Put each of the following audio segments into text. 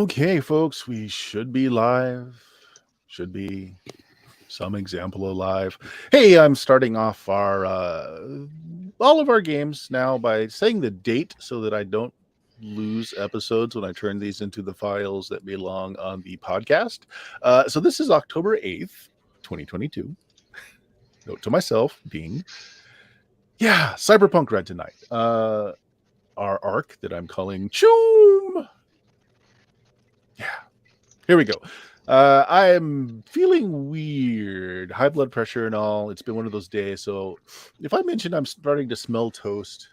Okay, folks, we should be live. Should be some example of live. Hey, I'm starting off our all of our games now by saying the date so that I don't lose episodes when I turn these into the files that belong on the podcast. So this is October 8th, 2022. Note to myself, ding. Yeah, Cyberpunk Red tonight. Our arc that I'm calling Choom. Yeah. Here we go. I am feeling weird, high blood pressure and all. It's been one of those days. So if I mention I'm starting to smell toast,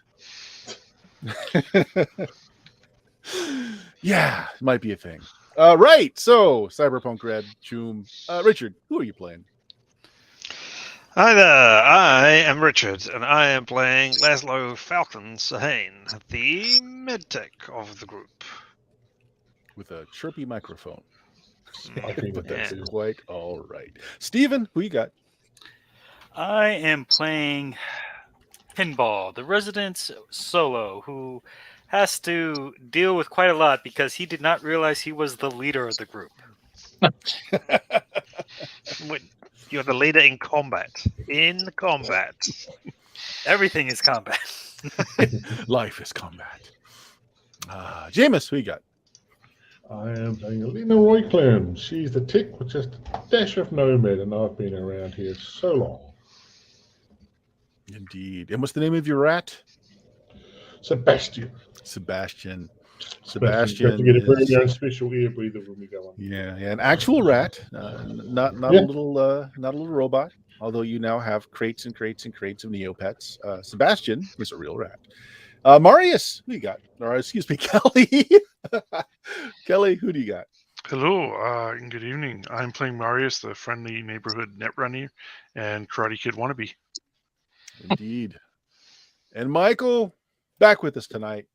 yeah, it might be a thing. Right. So Cyberpunk Red, Choom. Richard, who are you playing? Hi there, I am Richard, and I am playing Laszlo Falcon Sahane, the medtech of the group. With a chirpy microphone. But that's quite all right. Steven, who you got? I am playing Pinball, the resident solo, who has to deal with quite a lot because he did not realize he was the leader of the group. You're the leader in combat. In combat. Everything is combat. Life is combat. Jameis, who you got? I am playing Alina Royclum. She's the tick with just a dash of nomad, and I've been around here so long. Indeed. And what's the name of your rat? Sebastian. Sebastian. You have to get a very own special ear breather when we go on. Yeah, an actual rat, not a little robot. Although you now have crates and crates and crates of Neopets. Sebastian is a real rat. Marius, who you got? Or excuse me, Kelly. Kelly, who do you got? Hello, and good evening. I'm playing Marius, the friendly neighborhood netrunner and Karate Kid wannabe. Indeed. And Michael, back with us tonight.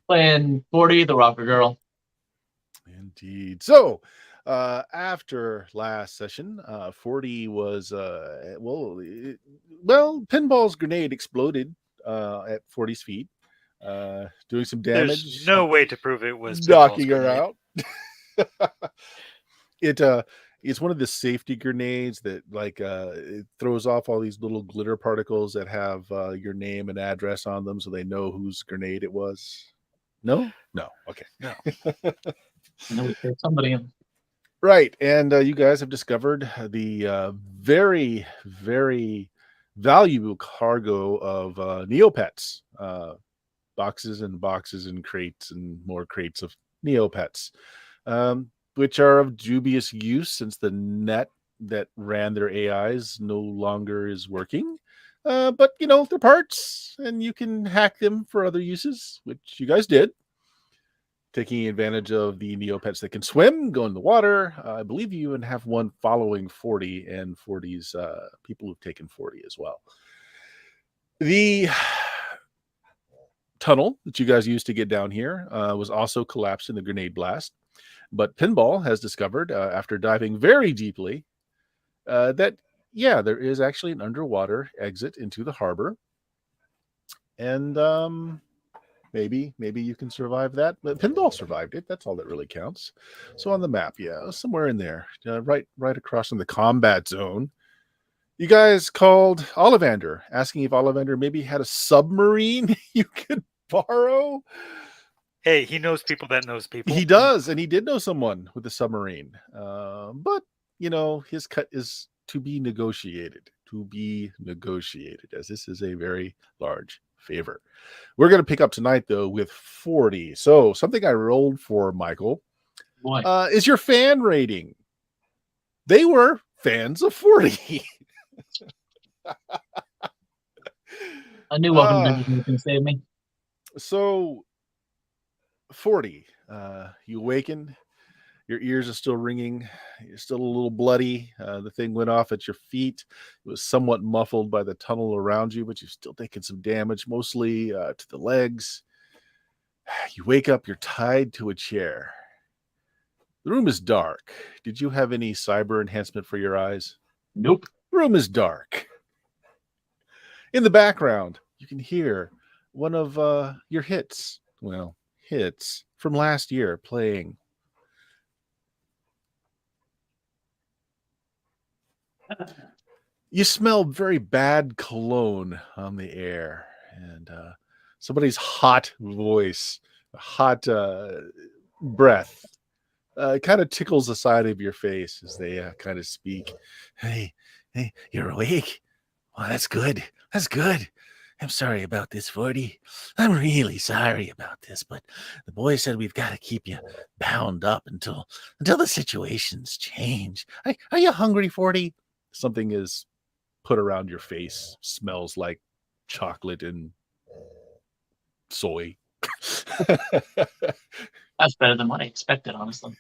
Playing 40, the rocker girl. Indeed. So, after last session, 40 was, Pinball's grenade exploded at 40's feet, doing some damage. There's no way to prove it was knocking her out. It's one of the safety grenades that it throws off all these little glitter particles that have your name and address on them, so they know whose grenade it was. No, okay, no. Somebody in. Right, and you guys have discovered the very, very valuable cargo of Neopets, boxes and boxes and crates and more crates of Neopets. Which are of dubious use since the net that ran their AIs no longer is working. But, they're parts, and you can hack them for other uses, which you guys did. Taking advantage of the Neopets that can swim, go in the water. I believe you even have one following 40, and 40's people who've taken 40 as well. The tunnel that you guys used to get down here was also collapsed in the grenade blast. But Pinball has discovered, after diving very deeply, that, there is actually an underwater exit into the harbor. And maybe you can survive that. But Pinball survived it. That's all that really counts. So on the map, somewhere in there, right across from the combat zone, you guys called Ollivander, asking if Ollivander maybe had a submarine you could borrow. Hey, he knows people that knows people. He does, and he did know someone with a submarine. But, his cut is to be negotiated, as this is a very large favor. We're going to pick up tonight, though, with 40. So something I rolled for, Michael, is your fan rating. They were fans of 40. I knew Welcome can save me. So 40, you awaken, your ears are still ringing, you're still a little bloody, the thing went off at your feet, it was somewhat muffled by the tunnel around you, but you've still taken some damage, mostly to the legs. You wake up, you're tied to a chair. The room is dark. Did you have any cyber enhancement for your eyes? Nope. The room is dark. In the background, you can hear one of your hits. Well, hits. from last year playing. You smell very bad cologne on the air, and somebody's hot voice, hot breath kind of tickles the side of your face as they kind of speak. Hey, you're awake? Well, that's good. That's good. I'm sorry about this, 40. I'm really sorry about this, but the boy said we've got to keep you bound up until the situations change. Are you hungry, 40? Something is put around your face. Smells like chocolate and soy. That's better than what I expected, honestly.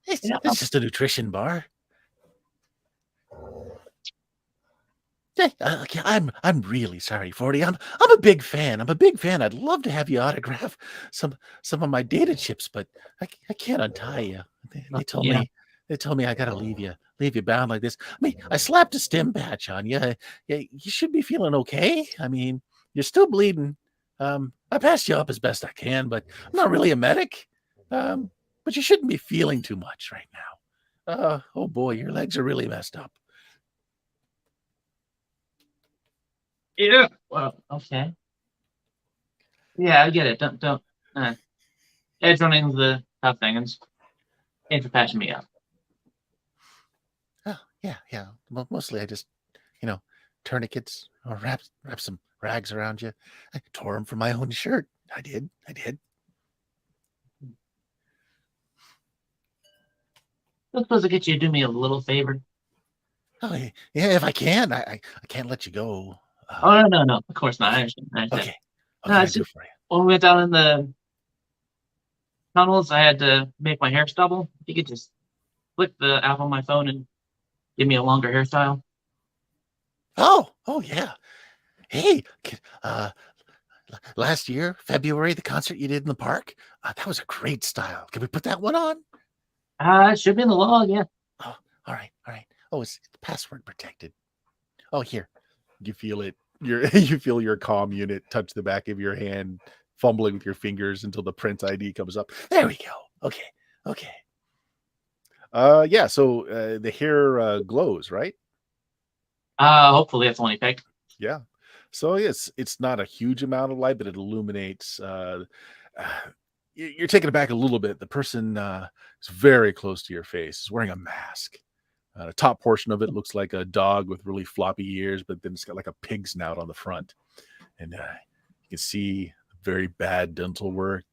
It's Yeah. just a nutrition bar. Yeah, okay, I'm really sorry, 40. I'm a big fan. I'm a big fan. I'd love to have you autograph some of my data chips, but I can't untie you. They told Yeah. me I gotta leave you bound like this. I mean, I slapped a stim patch on you. You should be feeling okay. I mean, you're still bleeding. I passed you up as best I can, but I'm not really a medic. But you shouldn't be feeling too much right now. Oh boy, your legs are really messed up. Yeah. Well, okay. Yeah, I get it. Don't. Edge running's the tough thing. And thanks for patching me up. Oh, yeah. Well, mostly I just, tourniquets or wrap some rags around you. I tore them from my own shirt. I did. I suppose I get you to do me a little favor. Oh, yeah, if I can. I can't let you go. Oh, no. Of course not. I understand. Okay. No, What can I it's do just for you? when we went down in the tunnels, I had to make my hair stubble. If you could just click the app on my phone and give me a longer hairstyle. Oh, yeah. Hey, last year, February, the concert you did in the park, that was a great style. Can we put that one on? It should be in the log, yeah. Oh, all right. Oh, it's password protected. Oh, here. You feel it. You feel your comm unit touch the back of your hand, fumbling with your fingers until the Prince ID comes up. There we go. Okay. Yeah, so the hair glows, right? Hopefully that's the one he picked. Yeah. So it's not a huge amount of light, but it illuminates. You're taken aback a little bit. The person is very close to your face. Is wearing a mask. The top portion of it looks like a dog with really floppy ears, but then it's got like a pig snout on the front. And you can see very bad dental work.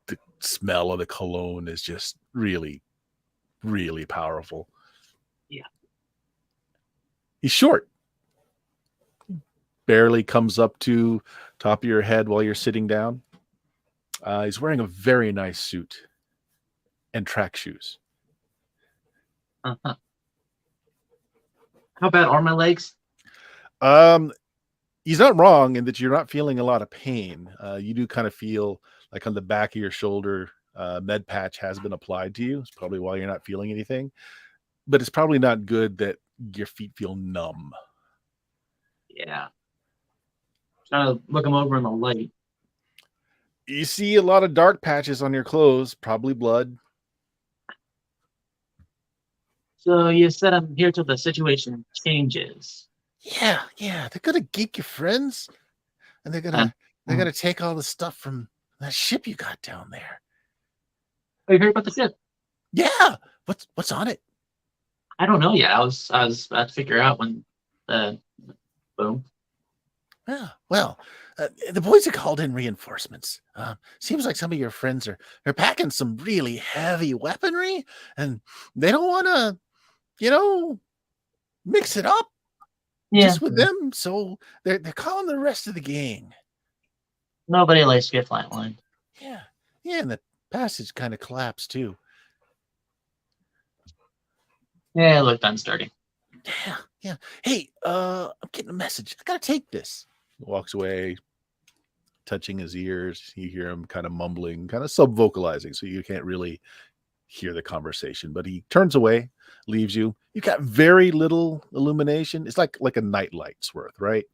The smell of the cologne is just really, really powerful. Yeah. He's short. Barely comes up to top of your head while you're sitting down. He's wearing a very nice suit and track shoes. Uh-huh. How bad are my legs? He's not wrong in that you're not feeling a lot of pain. You do kind of feel like on the back of your shoulder, med patch has been applied to you. It's probably why you're not feeling anything. But it's probably not good that your feet feel numb. Yeah. Trying to look them over in the light. You see a lot of dark patches on your clothes, probably blood. So you said I'm here till the situation changes. Yeah. They're gonna geek your friends, and they're gonna take all the stuff from that ship you got down there. Oh, you heard about the ship? Yeah. What's on it? I don't know yet. I was about to figure out when boom. Yeah. Well, the boys have called in reinforcements. Seems like some of your friends are packing some really heavy weaponry, and they don't want to, mix it up just with them. So they're calling the rest of the gang. Nobody likes to get flatlined. Yeah, and the passage kind of collapsed too. Yeah, it looked unsturdy. Yeah. Hey, I'm getting a message. I gotta take this. He walks away, touching his ears. You hear him kind of mumbling, kind of sub-vocalizing, so you can't really hear the conversation. But he turns away, leaves you. You've got very little illumination. It's like a night light's worth, right?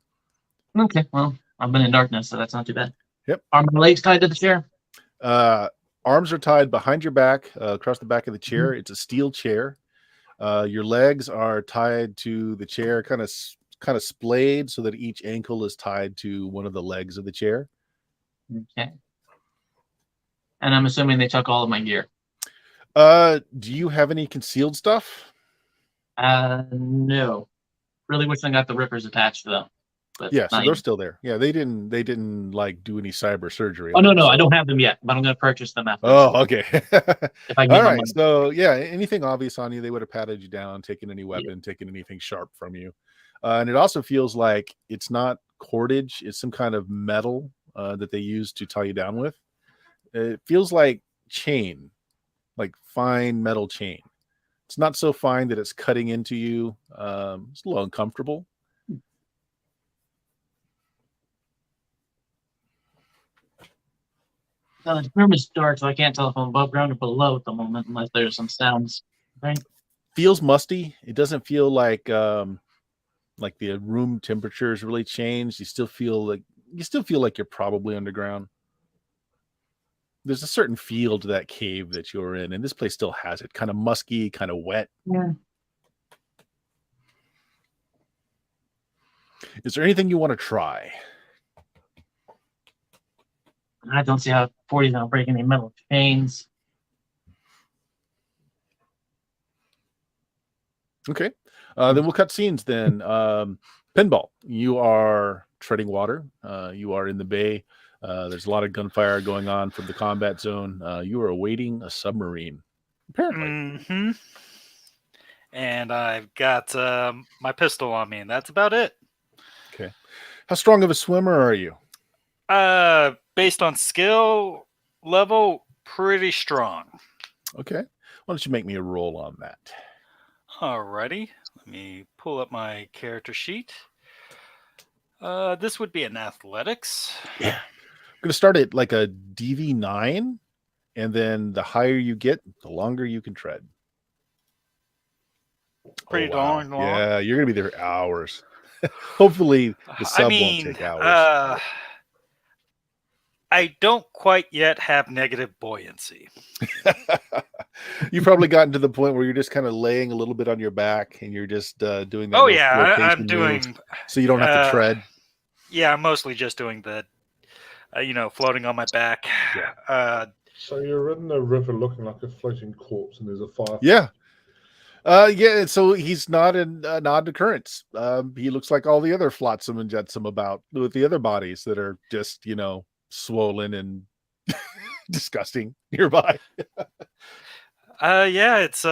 Okay, well, I've been in darkness, so that's not too bad. Are my legs tied to the chair? Arms are tied behind your back, across the back of the chair. It's a steel chair. Your legs are tied to the chair, kind of splayed, so that each ankle is tied to one of the legs of the chair. Okay. And I'm assuming they took all of my gear. Do you have any concealed stuff? No. Really wish I got the rippers attached to them. But Yeah, so not they're yet. still there. Yeah, they didn't like do any cyber surgery. Oh on no, them, no, so- I don't have them yet, but I'm going to purchase them after. Oh, okay. If I can All get right. them. So yeah, anything obvious on you, they would have patted you down, taken any weapon, taken anything sharp from you. And it also feels like it's not cordage; it's some kind of metal that they use to tie you down with. It feels like chain, like fine metal chain. It's not so fine that it's cutting into you. It's a little uncomfortable. The room is dark, so I can't tell if I'm above ground or below at the moment, unless there's some sounds. Right? Feels musty. It doesn't feel like the room temperature has really changed. You still feel like you're probably underground. There's a certain feel to that cave that you're in, and this place still has it. Kind of musky, kind of wet. Yeah. Is there anything you want to try? I don't see how 40 is going to break any metal chains. Okay. Then we'll cut scenes then. Pinball, you are treading water. You are in the bay. There's a lot of gunfire going on from the combat zone. You are awaiting a submarine, apparently. Mm-hmm. And I've got my pistol on me, and that's about it. Okay. How strong of a swimmer are you? Based on skill level, pretty strong. Okay. Why don't you make me a roll on that? Alrighty. Let me pull up my character sheet. This would be an athletics. Yeah. I'm going to start at like a DV9, and then the higher you get, the longer you can tread. Pretty darn long. Yeah, you're going to be there hours. Hopefully the sub won't take hours. I don't quite yet have negative buoyancy. You've probably gotten to the point where you're just kind of laying a little bit on your back and you're just doing that. Oh yeah, rotation I'm doing. moves, so you don't have to tread. Yeah, I'm mostly just doing the, floating on my back. Yeah. So you're in the river looking like a floating corpse, and there's a fire. Yeah. Yeah. So he's not an odd occurrence. He looks like all the other flotsam and jetsam about with the other bodies that are just swollen and disgusting nearby. Yeah, it's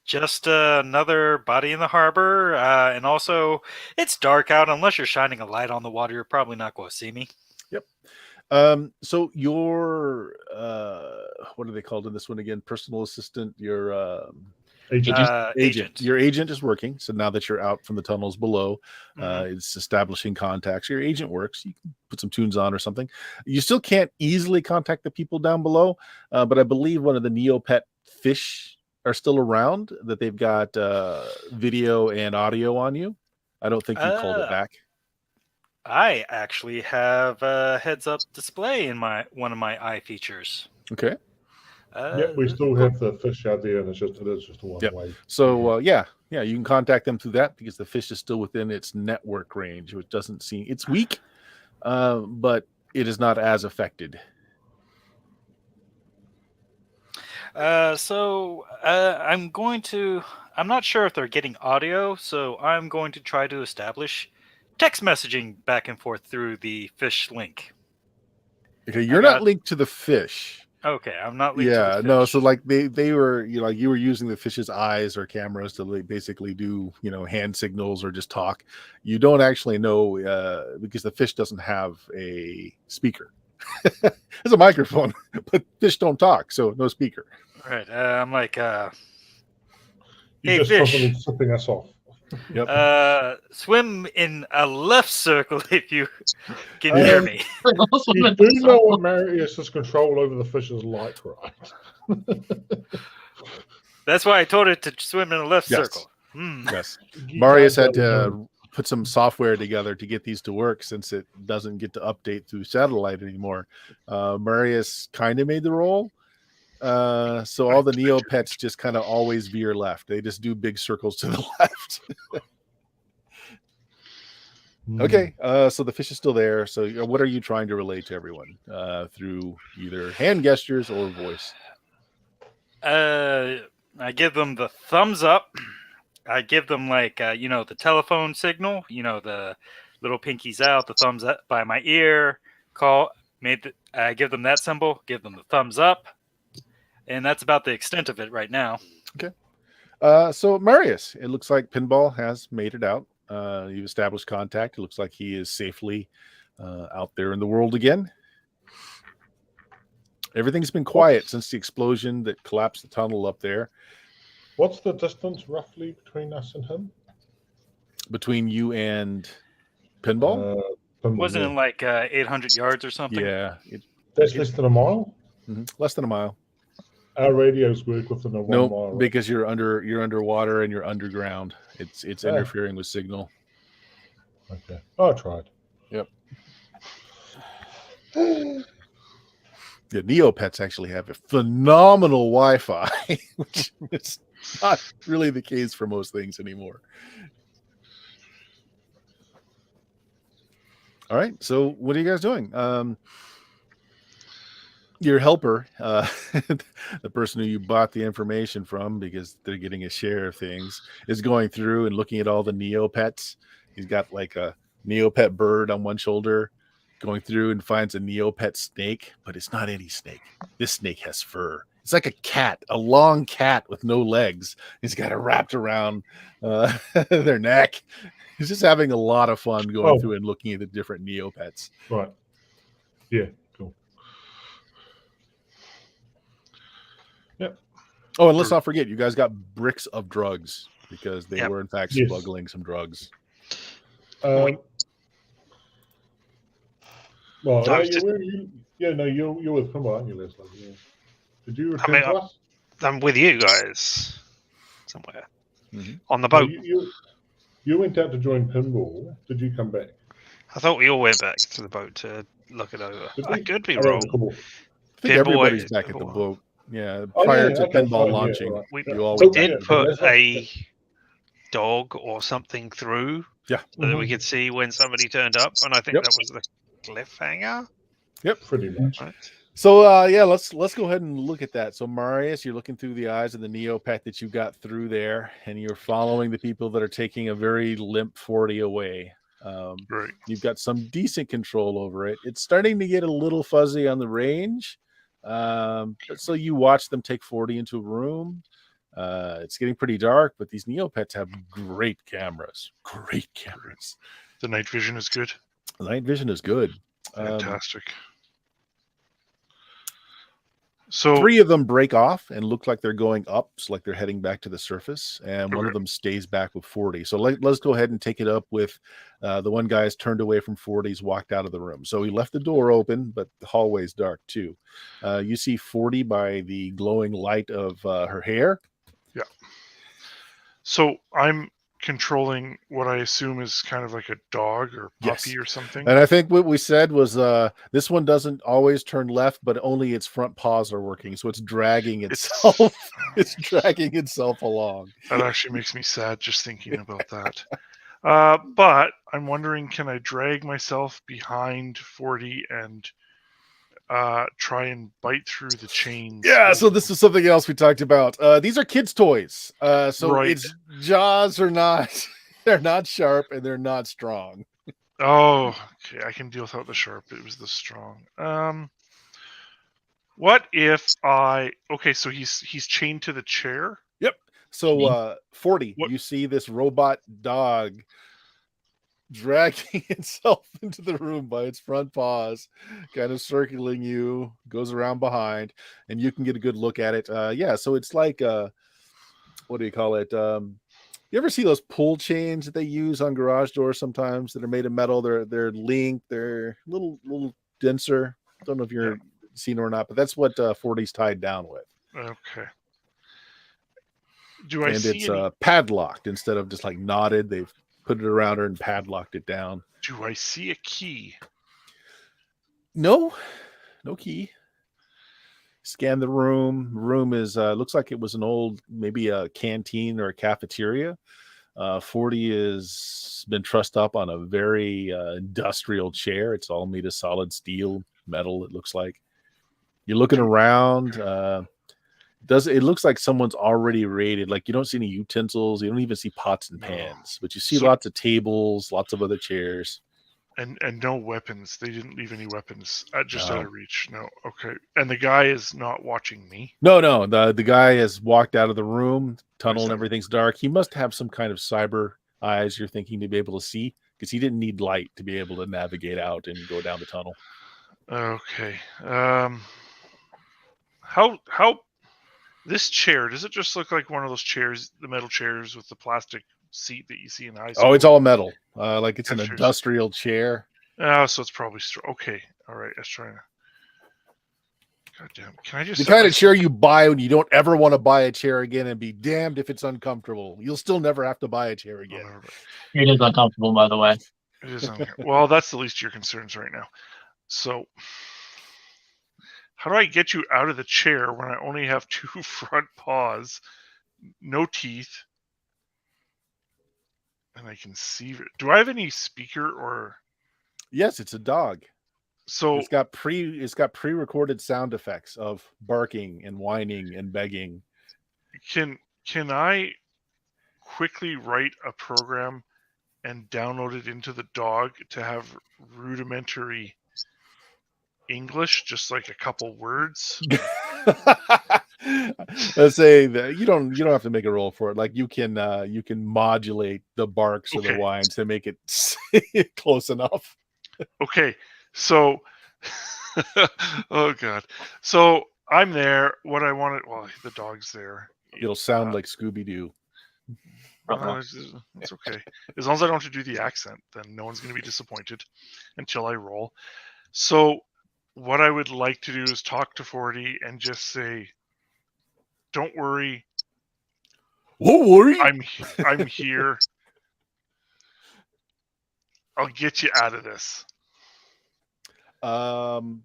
just another body in the harbor, and also it's dark out. Unless you're shining a light on the water, you're probably not going to see me. Yep. So your what are they called in this one again? Personal assistant. Your agent. Your agent is working. So now that you're out from the tunnels below, it's establishing contacts. Your agent works. You can put some tunes on or something. You still can't easily contact the people down below, but I believe one of the Neopet fish are still around. That they've got video and audio on you. I don't think you called it back. I actually have a heads-up display in one of my eye features. Okay. Yep, we still have the fish out there, and it is just a one way. So you can contact them through that because the fish is still within its network range, which doesn't seem it's weak, but it is not as affected. I'm not sure if they're getting audio, so I'm going to try to establish text messaging back and forth through the fish link. Okay, you're not linked to the fish. Okay, I'm not linked to the fish. No, so like they were, you were using the fish's eyes or cameras to basically do, hand signals or just talk. You don't actually know because the fish doesn't have a speaker. It's a microphone, but fish don't talk, so no speaker. Right. I'm like, You're hey, just fish. sipping us off. Yep. Swim in a left circle if you can hear me. You do know what Marius has control over the fish's light, right? That's why I told it to swim in a left Yes. circle. Yes. Marius had to put some software together to get these to work, since it doesn't get to update through satellite anymore. Marius kind of made the roll. So all the Neopets just kind of always veer left. They just do big circles to the left. Okay, so the fish is still there. So what are you trying to relay to everyone through either hand gestures or voice? I give them the thumbs up. I give them like the telephone signal. The little pinkies out, the thumbs up by my ear. I give them that symbol. Give them the thumbs up, and that's about the extent of it right now. Okay. So Marius, it looks like Pinball has made it out. You've established contact. It looks like he is safely out there in the world again. Everything's been quiet since the explosion that collapsed the tunnel up there. What's the distance roughly between us and him? Between you and Pinball? Wasn't it like 800 yards or something? Yeah. That's less than a mile? Less than a mile. Our radios work within a 1 mile. No, because you're underwater and you're underground. It's interfering with signal. Okay. I tried. Yep. The Neopets actually have a phenomenal Wi-Fi, which is not really the case for most things anymore. All right, so what are you guys doing? Your helper, the person who you bought the information from because they're getting a share of things, is going through and looking at all the Neopets. He's got like a Neopet bird on one shoulder, going through and finds a Neopet snake, but it's not any snake. This snake has fur. It's like a cat, a long cat with no legs. He's got it wrapped around their neck. He's just having a lot of fun going through and looking at the different Neopets. Right. Yeah, cool. Yep. Oh, and let's not forget, you guys got bricks of drugs because they were in fact smuggling some drugs. Well, you're with him, aren't you, Leslie? Yeah. Did you return to us? I'm with you guys somewhere on the boat. You went out to join Pinball. Did you come back? I thought we all went back to the boat to look it over. I could be wrong. I think everybody's back at the boat. Yeah, prior to Pinball launching. Yeah, right. We did put a dog or something through so that we could see when somebody turned up, and I think that was the cliffhanger. Yep, pretty much. Right. So let's go ahead and look at that. So Marius, you're looking through the eyes of the Neopet that you got through there, and you're following the people that are taking a very limp 40 away. Right. You've got some decent control over it. It's starting to get a little fuzzy on the range. So you watch them take 40 into a room. It's getting pretty dark, but these Neopets have great cameras. Great cameras. The night vision is good. The night vision is good. Fantastic. So 3 of them break off and look like they're going up, so like they're heading back to the surface, and one of them stays back with 40. So let's go ahead and take it up with the one guy's turned away from 40s, walked out of the room. So he left the door open, but the hallway's dark too. You see 40 by the glowing light of her hair. Yeah. So I'm controlling what I assume is kind of like a dog or puppy or something. And I think what we said was this one doesn't always turn left, but only its front paws are working, so it's dragging itself. It's dragging itself along. That actually makes me sad just thinking about that. But I'm wondering, can I drag myself behind 40 and try and bite through the chains? Yeah, so this is something else we talked about. These are kids' toys. Its jaws are not, they're not sharp and they're not strong. Oh, okay. I can deal without the sharp. It was the strong. What if so he's chained to the chair? Yep. So 40, you see this robot dog dragging itself into the room by its front paws, kind of circling you, goes around behind, and you can get a good look at it. So it's like what do you call it? You ever see those pull chains that they use on garage doors sometimes that are made of metal? They're linked, they're a little denser. Don't know if you're seen or not, but that's what 40's tied down with. Okay. It's padlocked instead of just like knotted. They've put it around her and padlocked it down. Do I see a key? No key. Scan the room. Room is looks like it was an old, maybe a canteen or a cafeteria. 40 has been trussed up on a very industrial chair. It's all made of solid steel, metal, it looks like. You're looking around. It looks like someone's already raided. Like, you don't see any utensils. You don't even see pots and pans. But you see lots of tables, lots of other chairs. And no weapons. They didn't leave any weapons just out of reach. No. Okay. And the guy is not watching me. No. The guy has walked out of the room. Tunnel and everything's dark. He must have some kind of cyber eyes, you're thinking, to be able to see, because he didn't need light to be able to navigate out and go down the tunnel. Okay. How this chair, does it just look like one of those chairs, the metal chairs with the plastic seat that you see in the high school? Oh, it's all metal. Like it's an industrial chair. Oh, so it's probably okay. All right, let's try. God damn! Can I just? The kind of chair you buy when you don't ever want to buy a chair again, and be damned if it's uncomfortable. You'll still never have to buy a chair again. It is uncomfortable, by the way. It is uncomfortable. Well, that's the least of your concerns right now. So, how do I get you out of the chair when I only have 2 front paws, no teeth, and I can see it? Do I have any speaker or? Yes, it's a dog. So it's got pre-recorded sound effects of barking and whining and begging. Can I quickly write a program and download it into the dog to have rudimentary English, just like a couple words? Let's say that you don't have to make a roll for it. Like you can modulate the barks or the whines to make it close enough. Okay, so oh god, so I'm there. What I wanted, well, the dog's there. It'll sound like Scooby-Doo. It's okay, as long as I don't have to do the accent. Then no one's going to be disappointed until I roll. So what I would like to do is talk to 40 and just say, "Don't worry, won't worry. I'm here. I'll get you out of this." From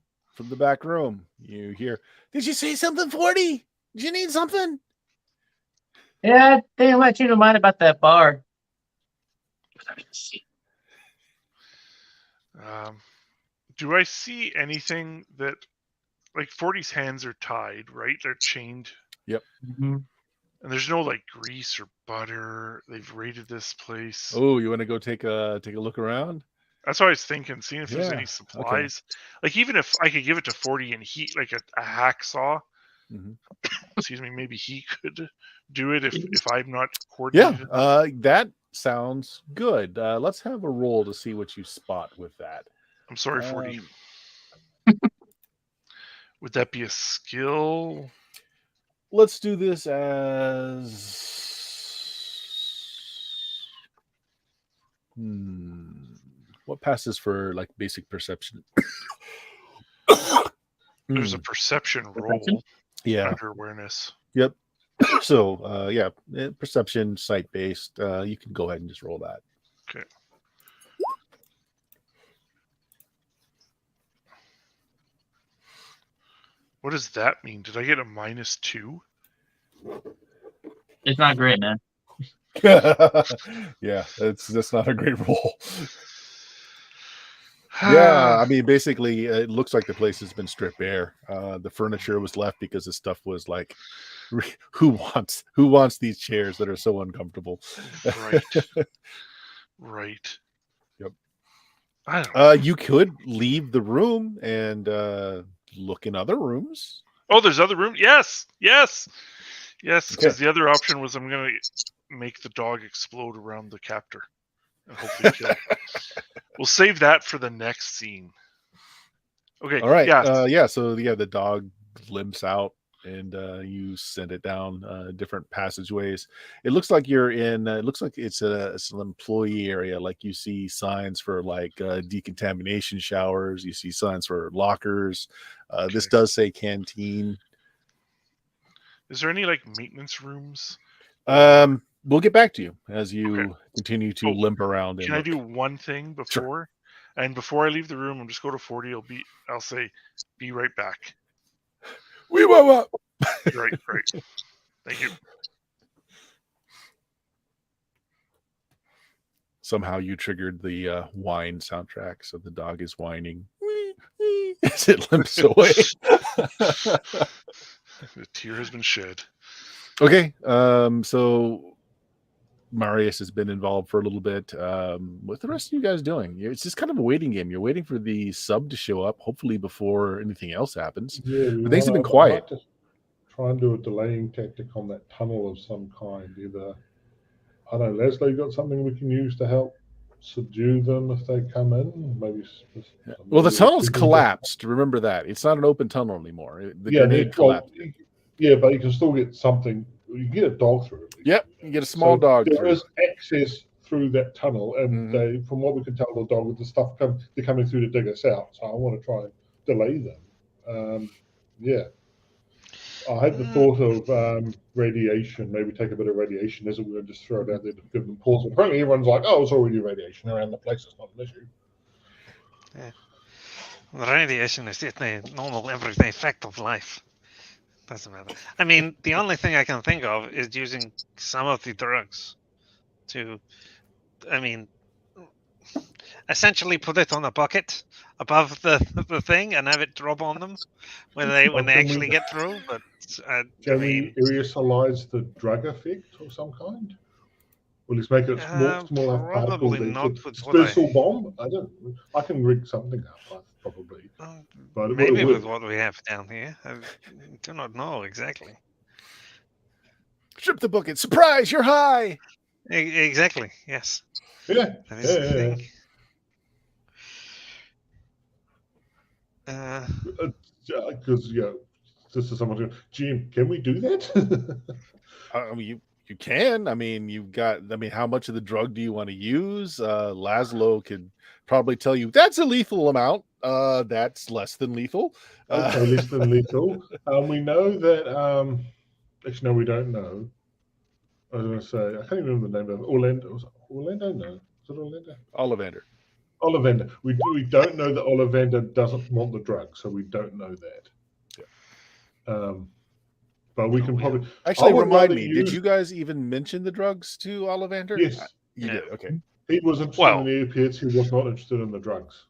the back room, you hear, "Did you say something, 40? Did you need something?" Yeah, they didn't let you know mind about that bar. Do I see anything that, like, 40's hands are tied, right? They're chained. Yep. Mm-hmm. And there's no like grease or butter. They've raided this place. Oh, you want to go take a look around? That's what I was thinking, seeing if there's any supplies. Okay. Like, even if I could give it to 40 and he, like a hacksaw, excuse me, maybe he could do it if I'm not coordinated. Yeah, that sounds good. Let's have a roll to see what you spot with that. I'm sorry, 40. Would that be a skill? Let's do this as... What passes for like basic perception? There's a perception roll. Yeah. Under awareness. Yep. So, yeah, perception, sight-based. You can go ahead and just roll that. Okay. What does that mean? Did I get a -2? It's not great, man. Yeah, that's not a great roll. Yeah, I mean, basically, it looks like the place has been stripped bare. The furniture was left because the stuff was like, who wants these chairs that are so uncomfortable? Right. Right. Yep. I don't know. You could leave the room and look in other rooms. Oh, there's other rooms? Yes. Because the other option was I'm going to make the dog explode around the captor and hopefully kill it. We'll save that for the next scene. Okay. All right. Yeah. So the dog limps out, and you send it down different passageways. It looks like you're in. It looks like it's an employee area. Like you see signs for like decontamination showers. You see signs for lockers. This does say canteen. Is there any like maintenance rooms? we'll get back to you as you Okay. continue to Oh, limp around. And Can I look. do one thing before? Sure. And before I leave the room, I'm just go to 40. I'll say, be right back. We will. Right. Thank you. Somehow you triggered the whine soundtrack, so the dog is whining as it limps away. The tear has been shed. Okay, so Marius has been involved for a little bit. What the rest of you guys doing? It's just kind of a waiting game. You're waiting for the sub to show up, hopefully before anything else happens. Yeah, But things have been quiet. I'd like to try and do a delaying tactic on that tunnel of some kind. Either, I don't know, Leslie, got something we can use to help subdue them if they come in? Maybe. Well, the tunnel's collapsed. Remember that. It's not an open tunnel anymore. The grenade collapsed. Yeah, but you can still get something. You can get a dog through it. Yep, you get a small dog There through. is access through that tunnel, and they, from what we can tell, the dog with the stuff they're coming through to dig us out. So I want to try and delay them. Yeah. I had the thought of radiation, maybe take a bit of radiation as it were and just throw it out there to give them pause. Apparently everyone's like, oh, it's already radiation around the place, it's not an issue. Yeah. The radiation is just a normal everyday fact of life. Doesn't matter. I mean, the only thing I can think of is using some of the drugs to, I mean, essentially put it on a bucket above the thing and have it drop on them when they actually get through. But can we aerosolize the drug effect of some kind? Will this make it small enough probably particles? not with dispersal bomb? I can rig something up, probably. But maybe with what we have down here. I do not know exactly. Strip the bucket. Surprise, you're high. Exactly, yes. Yeah. That is the thing. Because this is someone. Jim, can we do that? I mean, you can. I mean, you've got. I mean, how much of the drug do you want to use? Laszlo could probably tell you that's a lethal amount. That's less than lethal. Okay, less than lethal. We know that. Actually, no, we don't know. I was going to say, I can't even remember the name of it. Orlando. Was it Orlando? No. Is it Orlando? Ollivander. Ollivander. We don't know that Ollivander doesn't want the drug, so we don't know that. Yeah. But we can probably actually remind me. Did you guys even mention the drugs to Ollivander? Yes, you did. Okay. He was interested in the opiates. He was not interested in the drugs.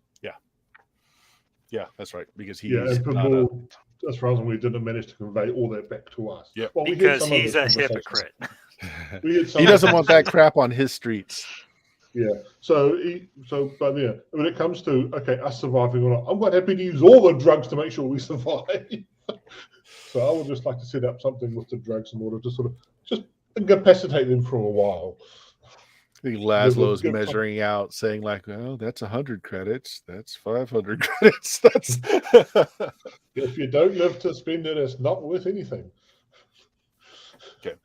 Yeah, that's right. Because he's as far as we didn't manage to convey all that back to us. Yeah, well, because he's a hypocrite. He doesn't want that crap on his streets. Yeah. But yeah, when it comes to us surviving or not, I'm quite happy to use all the drugs to make sure we survive. So I would just like to set up something with the drugs in order to sort of just incapacitate them for a while. I think Laszlo's measuring out, saying like, "Oh, that's 100 credits. That's 500 credits. That's." If you don't live to spend it, it's not worth anything. Okay.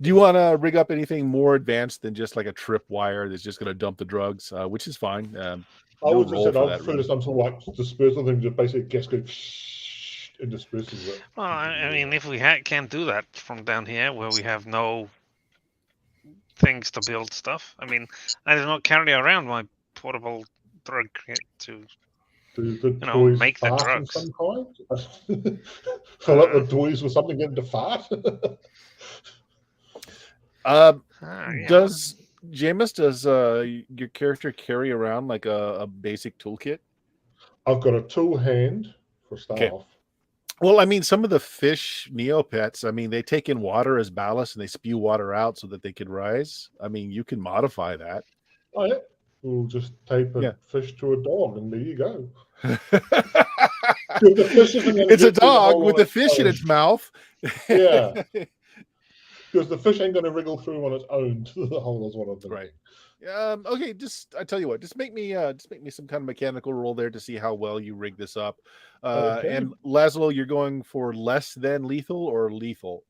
Do you want to rig up anything more advanced than just like a trip wire that's just going to dump the drugs, which is fine. I would just say I'd prefer to some sort of like dispersal thing, just basically gas goes and disperses it. Well, I mean, if we can't do that from down here where we have no things to build stuff. I mean, I do not carry around my portable drug kit to make the drugs. Some kind? Fill up the toys with something into fart? Does Jameis, does your character carry around like a basic toolkit? I've got a tool hand for staff. Okay. Well, I mean, some of the fish Neopets, I mean, they take in water as ballast and they spew water out so that they can rise. I mean, you can modify that. Oh, yeah. We'll just tape a fish to a dog and there you go. It's a dog with a fish in its mouth. Yeah. Because the fish ain't going to wriggle through on its own to the hole, is what I'm thinking. Right. Okay, I tell you what, just make me some kind of mechanical roll there to see how well you rig this up. And Laszlo, you're going for less than lethal or lethal?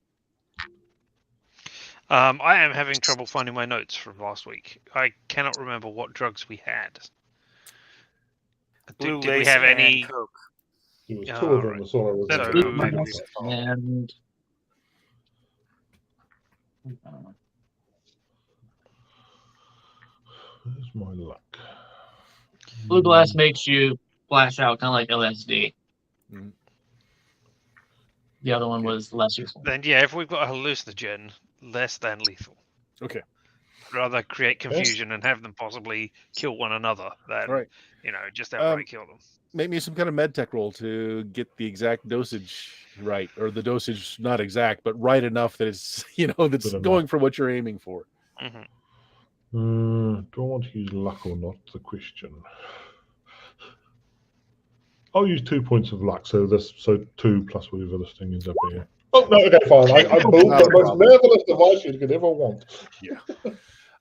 I am having trouble finding my notes from last week. I cannot remember what drugs we had. Did we have any? Coke. It was two of them. That's all I was. And Where's my luck? Blue glass makes you flash out, kind of like LSD. Mhm. The other one was less useful. Then yeah, if we've got a hallucinogen, less than lethal. Okay. I'd rather create confusion and have them possibly kill one another than All right. just outright kill them. Make me some kind of med tech roll to get the exact dosage right, or the dosage not exact, but right enough that it's that's Good going enough. for what you're aiming for. Hmm. Do I want to use luck or not? The question. I'll use 2 points of luck, so 2 plus whatever this thing ends up being. Oh no, okay, fine. I built Not the a most problem. marvelous device you could ever want.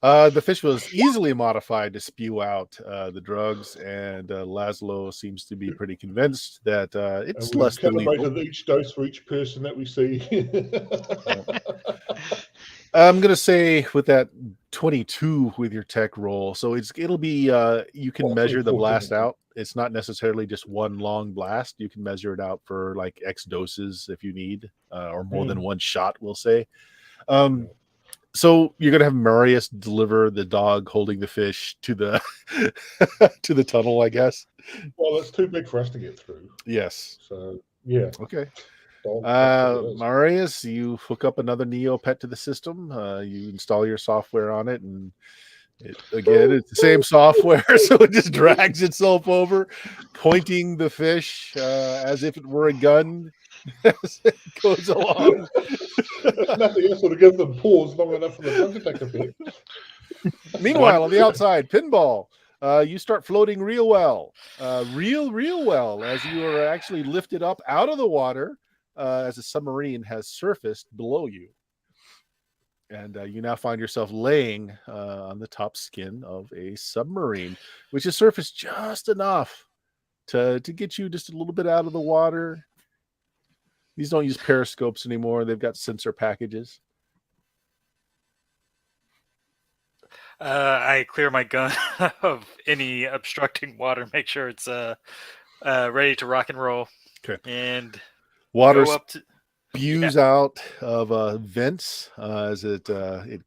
The fish was easily modified to spew out the drugs, and Laszlo seems to be pretty convinced that it's And we've less than lethal. calibrated each dose for each person that we see. I'm gonna say with that 22 with your tech roll, so it'll be you can measure the 14. blast out. It's not necessarily just one long blast. You can measure it out for like X doses if you need, or more than one shot. We'll say. So you're gonna have Marius deliver the dog holding the fish to the to the tunnel, I guess. Well, it's too big for us to get through. Yes. So yeah. Okay. Dog truck it is. Marius, you hook up another Neopet to the system. You install your software on it, and it's the same software, so it just drags itself over, pointing the fish as if it were a gun as it goes along. If nothing else would give them pause long enough for the drug to take effect. Meanwhile, on the outside, Pinball, you start floating real well, real well, as you are actually lifted up out of the water as a submarine has surfaced below you. And you now find yourself laying on the top skin of a submarine, which has surfaced just enough to get you just a little bit out of the water. These don't use periscopes anymore. They've got sensor packages. I clear my gun of any obstructing water. Make sure it's ready to rock and roll. Okay. And Water go up to spews out of vents as it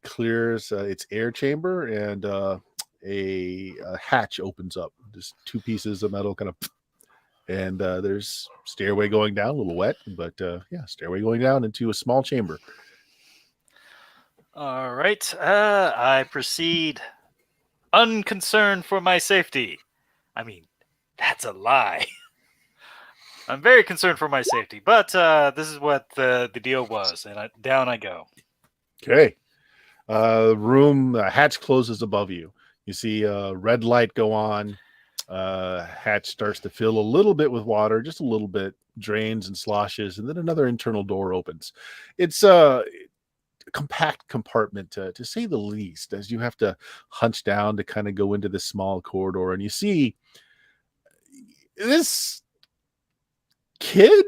clears its air chamber, and a hatch opens up. Just two pieces of metal kind of, and there's stairway going down, a little wet, but stairway going down into a small chamber. All right. I proceed unconcerned for my safety. I mean, that's a lie. I'm very concerned for my safety, but this is what the deal was, and down I go. Okay. Room hatch closes above you. You see a red light go on. Hatch starts to fill a little bit with water, just a little bit, drains and sloshes, and then another internal door opens. It's a compact compartment, to say the least, as you have to hunch down to kind of go into this small corridor, and you see this kid,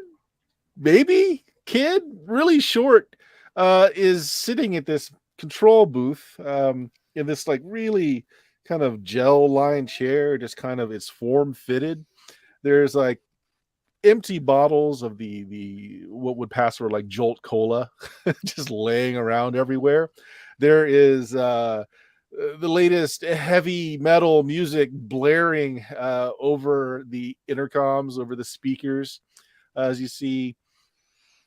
really short, is sitting at this control booth in this like really kind of gel lined chair, just kind of it's form fitted. There's like empty bottles of the what would pass for like Jolt Cola just laying around everywhere. There is the latest heavy metal music blaring over the intercoms, over the speakers, as you see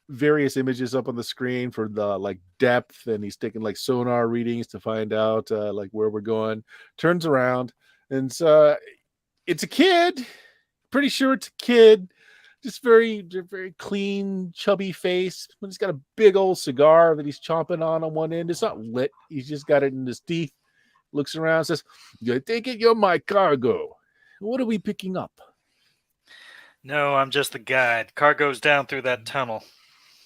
various images up on the screen for the like depth, and he's taking like sonar readings to find out like where we're going. Turns around, and it's a kid. Pretty sure it's a kid. Just very clean, chubby face. But he's got a big old cigar that he's chomping on one end. It's not lit. He's just got it in his teeth. Looks around, says, "I take it you're my cargo. What are we picking up?" No, I'm just the guide. Cargo's down through that tunnel.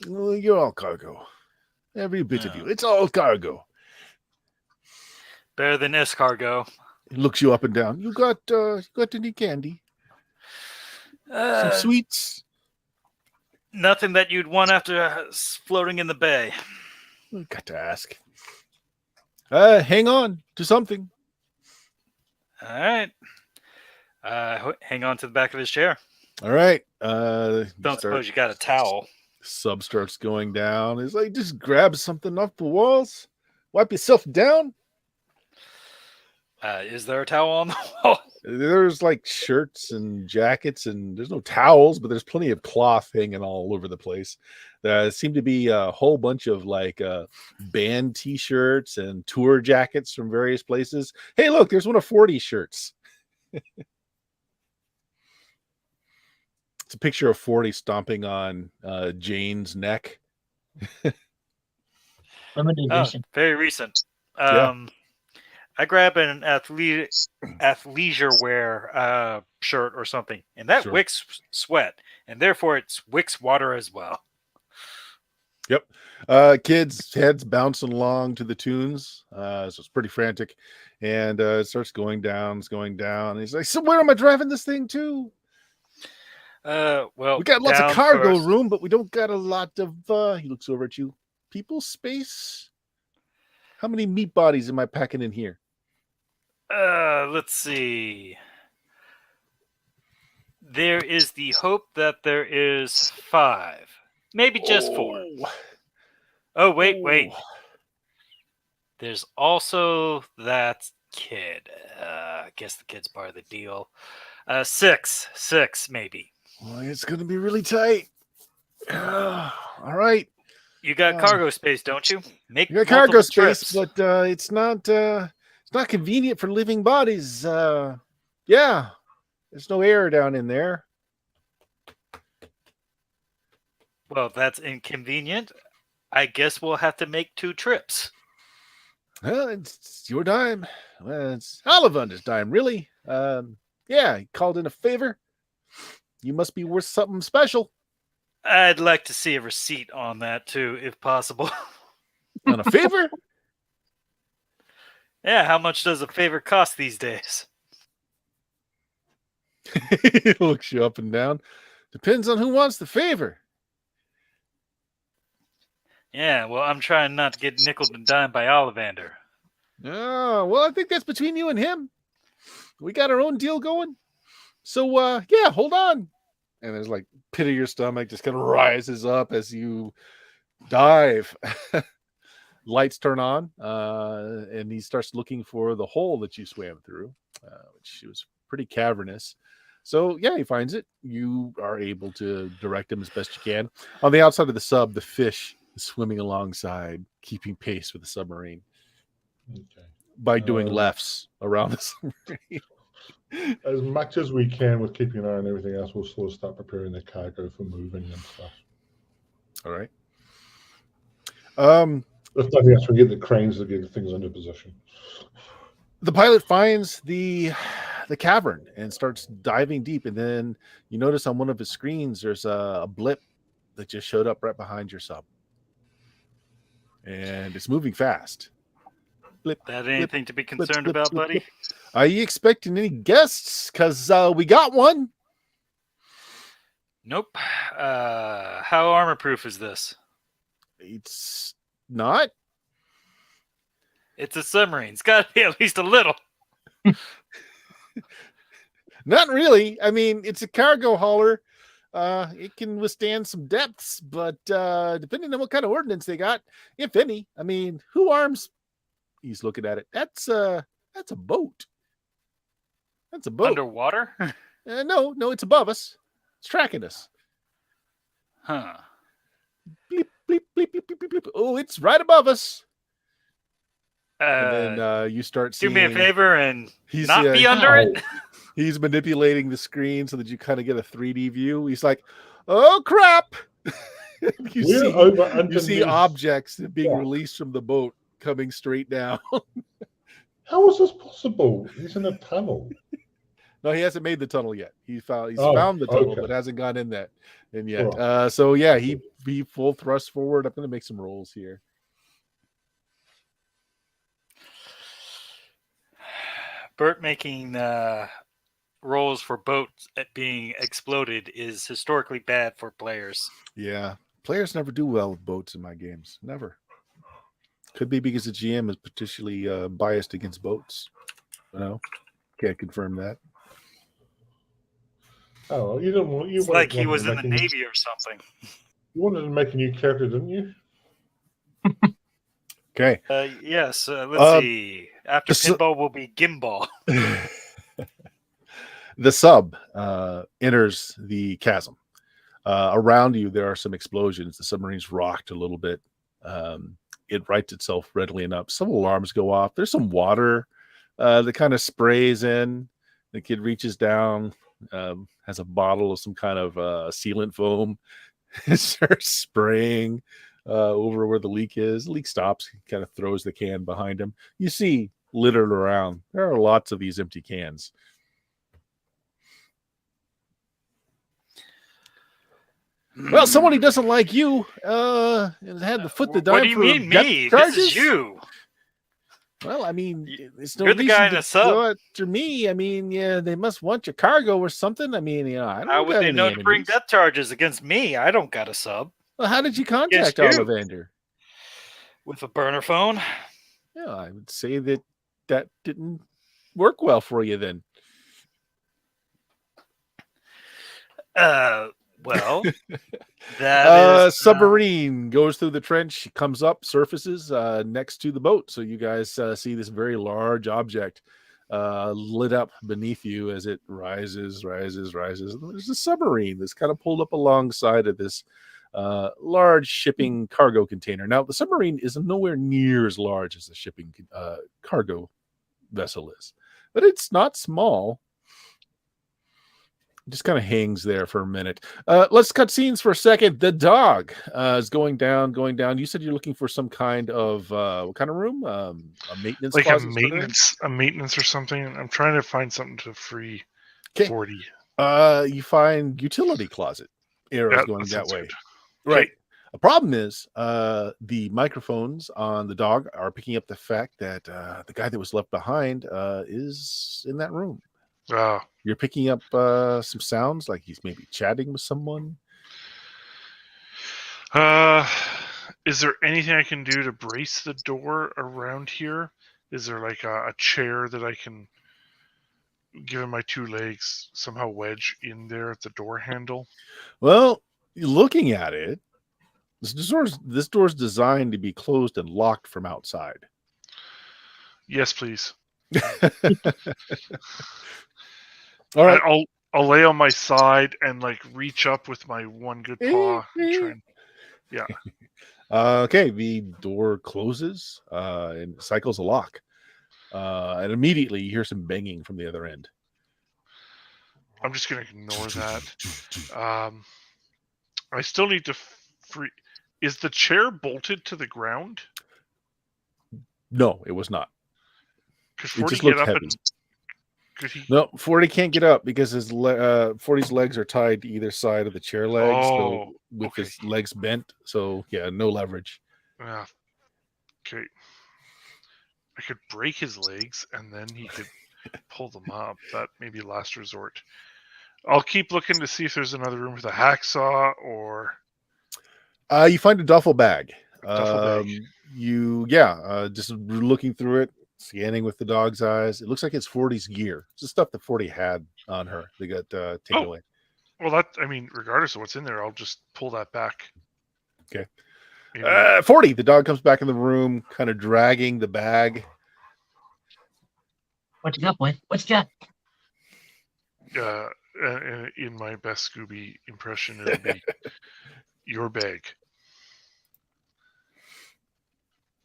Well, you're all cargo. Every bit of you. It's all cargo. Better than escargot. He looks you up and down. You got any candy? Some sweets? Nothing that you'd want after floating in the bay. We got to ask. Hang on to something. All right. Hang on to the back of his chair. All right. Don't suppose you got a towel. Sub starts going down. It's like, just grab something off the walls. Wipe yourself down. Is there a towel on the wall? There's like shirts and jackets, and there's no towels, but there's plenty of cloth hanging all over the place. There seem to be a whole bunch of like band T-shirts and tour jackets from various places. Hey, look, there's one of 40 shirts. It's a picture of 40 stomping on Jane's neck. Limited Oh, edition. very recent. Yeah. I grab an athleisure wear shirt or something, and that Sure. wicks sweat, and therefore it wicks water as well. Yep. Kids' heads bouncing along to the tunes. So it's pretty frantic. And it starts going down. It's going down. And he's like, so where am I driving this thing to? Well, We got lots of down cargo first. room, but we don't got a lot of, he looks over at you, people space. How many meat bodies am I packing in here? Let's see. There is the hope that there is 5. Maybe just 4. Oh, wait. There's also that kid. I guess the kid's part of the deal. 6 maybe. Well, it's going to be really tight. All right. You got cargo space, don't you? Make You got cargo multiple space, trips. but it's not convenient for living bodies. Yeah, there's no air down in there. Well, that's inconvenient. I guess we'll have to make 2 trips. Well, it's your dime. Well, it's Ollivand's dime, really. Yeah, he called in a favor. You must be worth something special. I'd like to see a receipt on that too, if possible. On a favor? Yeah, how much does a favor cost these days? He looks you up and down. Depends on who wants the favor. Yeah, well, I'm trying not to get nickel and dime by Ollivander. Oh, well, I think that's between you and him. We got our own deal going. So, yeah, hold on. And there's like pit of your stomach just kind of rises up as you dive. Lights turn on, and he starts looking for the hole that you swam through, which was pretty cavernous. So, yeah, he finds it. You are able to direct him as best you can. On the outside of the sub, the fish is swimming alongside, keeping pace with the submarine Okay. by doing lefts around the submarine. As much as we can with keeping an eye on everything else, we'll sort of start preparing the cargo for moving and stuff. All right. If nothing else, we get the cranes to get things into position. The pilot finds the cavern and starts diving deep, and then you notice on one of his screens there's a blip that just showed up right behind your sub, and it's moving fast. Blip. That anything to be concerned blip, about, blip, buddy? blip. Are you expecting any guests? Because we got one. Nope. How armor proof is this? It's not. It's a submarine. It's got to be at least a little. Not really. I mean, it's a cargo hauler. It can withstand some depths, but depending on what kind of ordnance they got, if any. I mean, who arms? He's looking at it. That's a boat. That's a boat. Underwater? No, it's above us. It's tracking us. Huh. Bleep, bleep, bleep, bleep, bleep, bleep, bleep. Oh, it's right above us. And then you start do seeing. me a favor and He's not be under it. He's manipulating the screen so that you kind of get a 3D view. He's like, "Oh crap!" you see objects being released from the boat coming straight down. How is this possible? He's in a tunnel. No, he hasn't made the tunnel yet. He's found the tunnel, but hasn't gone in that yet. Right. So yeah, he full thrust forward. I'm going to make some rolls here. Bert making rolls for boats being exploded is historically bad for players. Yeah, players never do well with boats in my games. Never. Could be because the GM is particularly biased against boats. Can't confirm that. Oh, you didn't want. It's like he was in the Navy or something. You wanted to make a new character, didn't you? Okay. Yes. Let's see. After So- pinball will be gimbal. The sub enters the chasm. Around you, there are some explosions. The submarine's rocked a little bit. It rights itself readily enough. Some alarms go off. There's some water that kind of sprays in. The kid reaches down, has a bottle of some kind of sealant foam, and starts spraying over where the leak is. The leak stops. He kind of throws the can behind him. You see littered around. There are lots of these empty cans. Well, someone who doesn't like you had to foot the dime What do you for mean depth me? charges? This is you. Well, I mean, it's no You're the reason guy in to the sub. go after me. I mean, yeah, they must want your cargo or something. I mean, I don't How would got they any know to bring enemies. depth charges against me? I don't got a sub Well, how did you contact Against you. Ollivander? with a burner phone. Yeah, I would say that didn't work well for you then. Well, that is Submarine goes through the trench, comes up, surfaces next to the boat. So you guys see this very large object lit up beneath you as it rises. And there's a submarine that's kind of pulled up alongside of this large shipping cargo container. Now, the submarine is nowhere near as large as the shipping cargo vessel is, but it's not small. Just kind of hangs there for a minute. Let's cut scenes for a second. The dog is going down. You said you're looking for some kind of what kind of room? A maintenance, like closet sort of a maintenance or something. I'm trying to find something to free 40. You find utility closet. Arrows going that way. Good. Right. Okay. The problem is the microphones on the dog are picking up the fact that the guy that was left behind is in that room. You're picking up some sounds like he's maybe chatting with someone. Is there anything I can do to brace the door around here? Is there like a chair that I can, given my two legs, somehow wedge in there at the door handle? Well, looking at it, this door's designed to be closed and locked from outside. Yes, please. All right. I'll lay on my side and like reach up with my one good paw and try and, yeah. Okay, the door closes and cycles a lock. And immediately you hear some banging from the other end. I'm just gonna ignore that. I still need to free. Is the chair bolted to the ground? No, it was not. Could It 40 just get looked up heavy. and could he? No, 40 can't get up because his 40's legs are tied to either side of the chair legs. So with his legs bent. So yeah, no leverage. Okay. I could break his legs and then he could pull them up. That may be last resort. I'll keep looking to see if there's another room with a hacksaw or. You find a duffel bag. Duffel bag. Just looking through it, scanning with the dog's eyes. It looks like it's 40's gear. It's the stuff that 40 had on her. They got taken away. Well, regardless of what's in there, I'll just pull that back. Okay. 40, the dog comes back in the room, kind of dragging the bag. What you got, boy? What you got? In my best Scooby impression, it'll be your bag.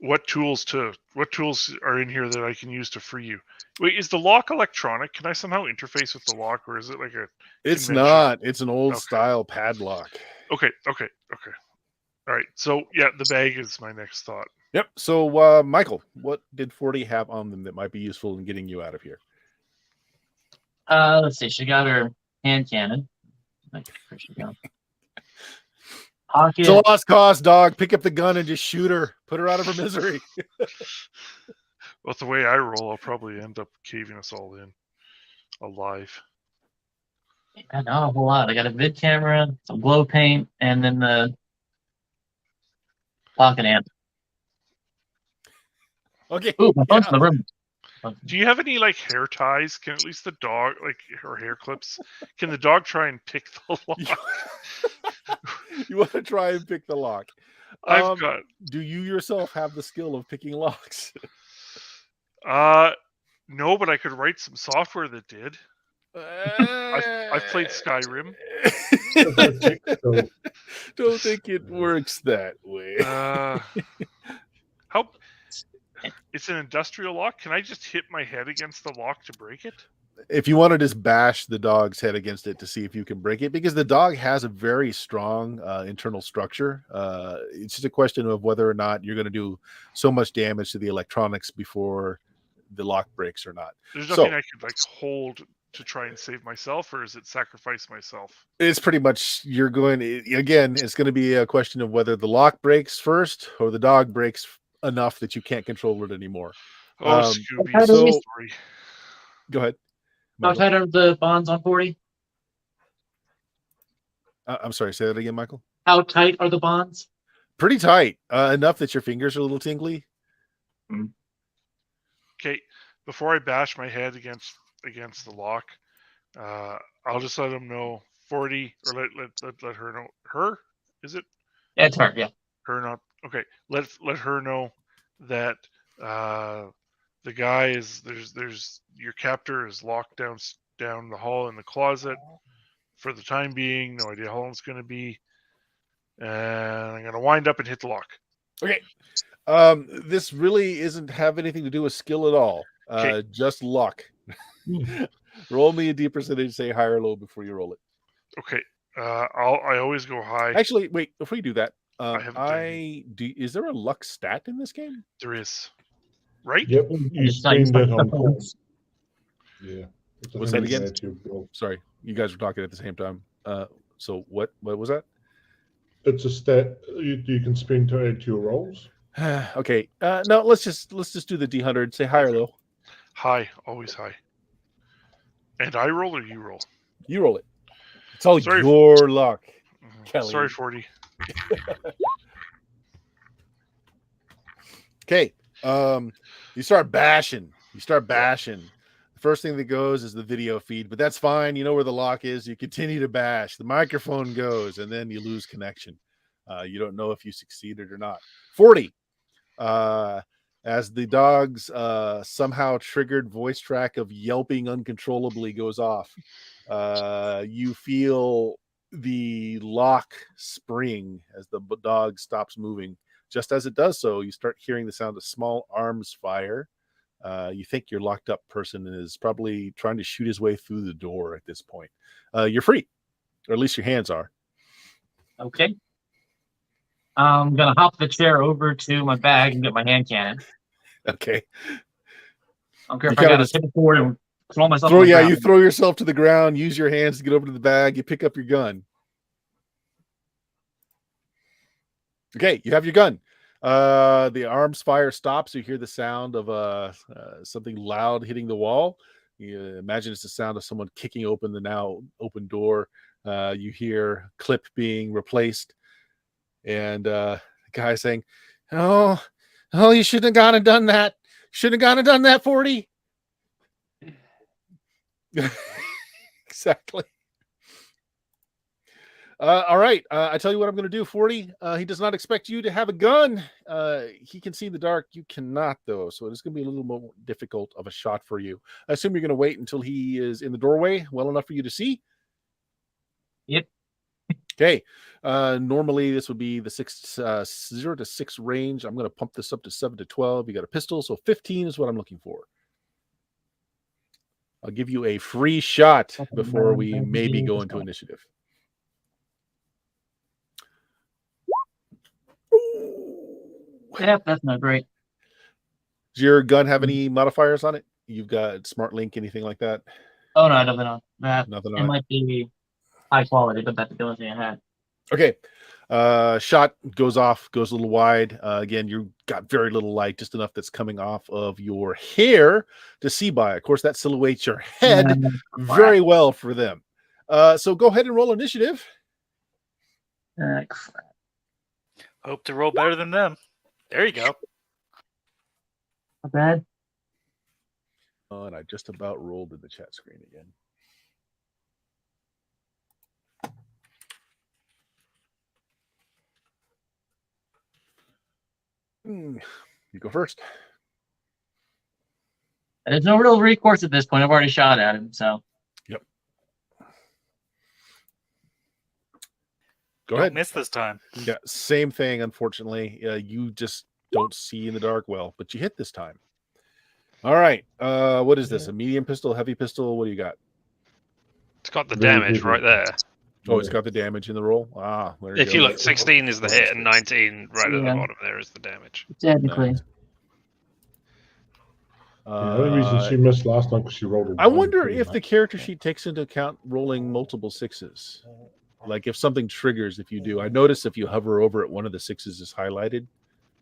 What tools are in here that I can use to free you? Wait, is the lock electronic? Can I somehow interface with the lock, or is it like a? It's not. It's an old style padlock. Okay. All right. So yeah, the bag is my next thought. Yep. So Michael, what did 40 have on them that might be useful in getting you out of here? Let's see. She got her hand cannon. Where'd she go? Pocket. It's a lost cause, dog. Pick up the gun and just shoot her. Put her out of her misery. Well, the way I roll, I'll probably end up caving us all in alive. Yeah, not a whole lot. I got a vid camera, some glow paint, and then the pocket amp. Okay. Ooh, my phone's in the room. Do you have any like hair ties? Can at least the dog or hair clips? Can the dog try and pick the lock? You want to try and pick the lock? I've got. Do you yourself have the skill of picking locks? No, but I could write some software that did. I've played Skyrim. Don't think it works that way. How? It's an industrial lock. Can I just hit my head against the lock to break it? If you want to just bash the dog's head against it to see if you can break it, because the dog has a very strong internal structure. It's just a question of whether or not you're going to do so much damage to the electronics before the lock breaks or not. There's nothing I could like hold to try and save myself, or is it sacrifice myself? It's pretty much you're going again. It's going to be a question of whether the lock breaks first or the dog breaks enough that you can't control it anymore. Oh, Scooby, so, story. Go ahead. How Michael. tight are the bonds on 40? I'm sorry. Say that again, Michael. How tight are the bonds? Pretty tight. Enough that your fingers are a little tingly. Okay, before I bash my head against the lock, I'll just let him know 40, or let her know. Her? Is it? Yeah, it's her. Yeah. Her not. Okay, let her know that the guy is there's your captor is locked down the hall in the closet for the time being. No idea how long it's going to be, and I'm going to wind up and hit the lock. Okay. This really isn't have anything to do with skill at all. Just luck. Roll me a D percentage, say high or low before you roll it. Okay. I always go high. Actually, wait, before you do that, is there a luck stat in this game? There is. Right? Yep. You spend it on calls. Yeah. What's that again? Sorry, you guys were talking at the same time. So what was that? It's a stat you can spend to add to your rolls. Okay. No, let's just do the D100. Say high or low. High, always high. And I roll or you roll? You roll it. It's all your luck. Kelly. Sorry, 40. Okay. You start bashing. The first thing that goes is the video feed, but that's fine. You know where the lock is. You continue to bash. The microphone goes, and then you lose connection. You don't know if you succeeded or not. 40. As the dog's somehow triggered voice track of yelping uncontrollably goes off, you feel the lock spring as the dog stops moving. Just as it does so, you start hearing the sound of small arms fire. You think your locked up person is probably trying to shoot his way through the door at this point. You're free, or at least your hands are. Okay. I'm going to hop the chair over to my bag and get my hand cannon. Okay. I don't care if I got to tip forward and throw myself on the ground. You throw yourself to the ground, use your hands to get over to the bag, you pick up your gun. Okay, you have your gun. The arms fire stops. You hear the sound of something loud hitting the wall. You imagine it's the sound of someone kicking open the now open door. You hear clip being replaced. And the guy saying, oh, you shouldn't have gone and done that. Shouldn't have gone and done that, 40. Exactly. All right. I tell you what I'm going to do, 40. He does not expect you to have a gun. He can see in the dark. You cannot, though. So it's going to be a little more difficult of a shot for you. I assume you're going to wait until he is in the doorway well enough for you to see. Yep. Okay. Normally this would be the 0 to 6 range. I'm going to pump this up to 7 to 12. You got a pistol, so 15 is what I'm looking for. I'll give you a free shot before we maybe go into initiative. Yep, that's not great. Does your gun have any modifiers on it? You've got Smart Link, anything like that? Oh, no, nothing on that. Nothing it on might be high quality, but that's the only thing I had. Okay. Shot goes off, goes a little wide. Again, you got very little light, just enough that's coming off of your hair to see by. Of course, that silhouettes your head very well for them. So go ahead and roll initiative. Crap. Hope to roll better than them. There you go. Not bad. Oh, and I just about rolled in the chat screen again. You go first. There's no real recourse at this point. I've already shot at him, so. Go Don't ahead. miss this time. Yeah, same thing. Unfortunately, you just don't see in the dark well, but you hit this time. All right. What is this? A medium pistol, heavy pistol? What do you got? It's got the Very damage heavy. right there. Oh, it's got the damage in the roll. Ah, there If you you go. look, 16 is the hit and 19 right at the Yeah. bottom there is the damage. Technically. Nice. The only reason she missed last time because she rolled a I one, wonder pretty if the much. character sheet takes into account rolling multiple sixes. Like if something triggers, if you do. I notice if you hover over it, one of the sixes is highlighted.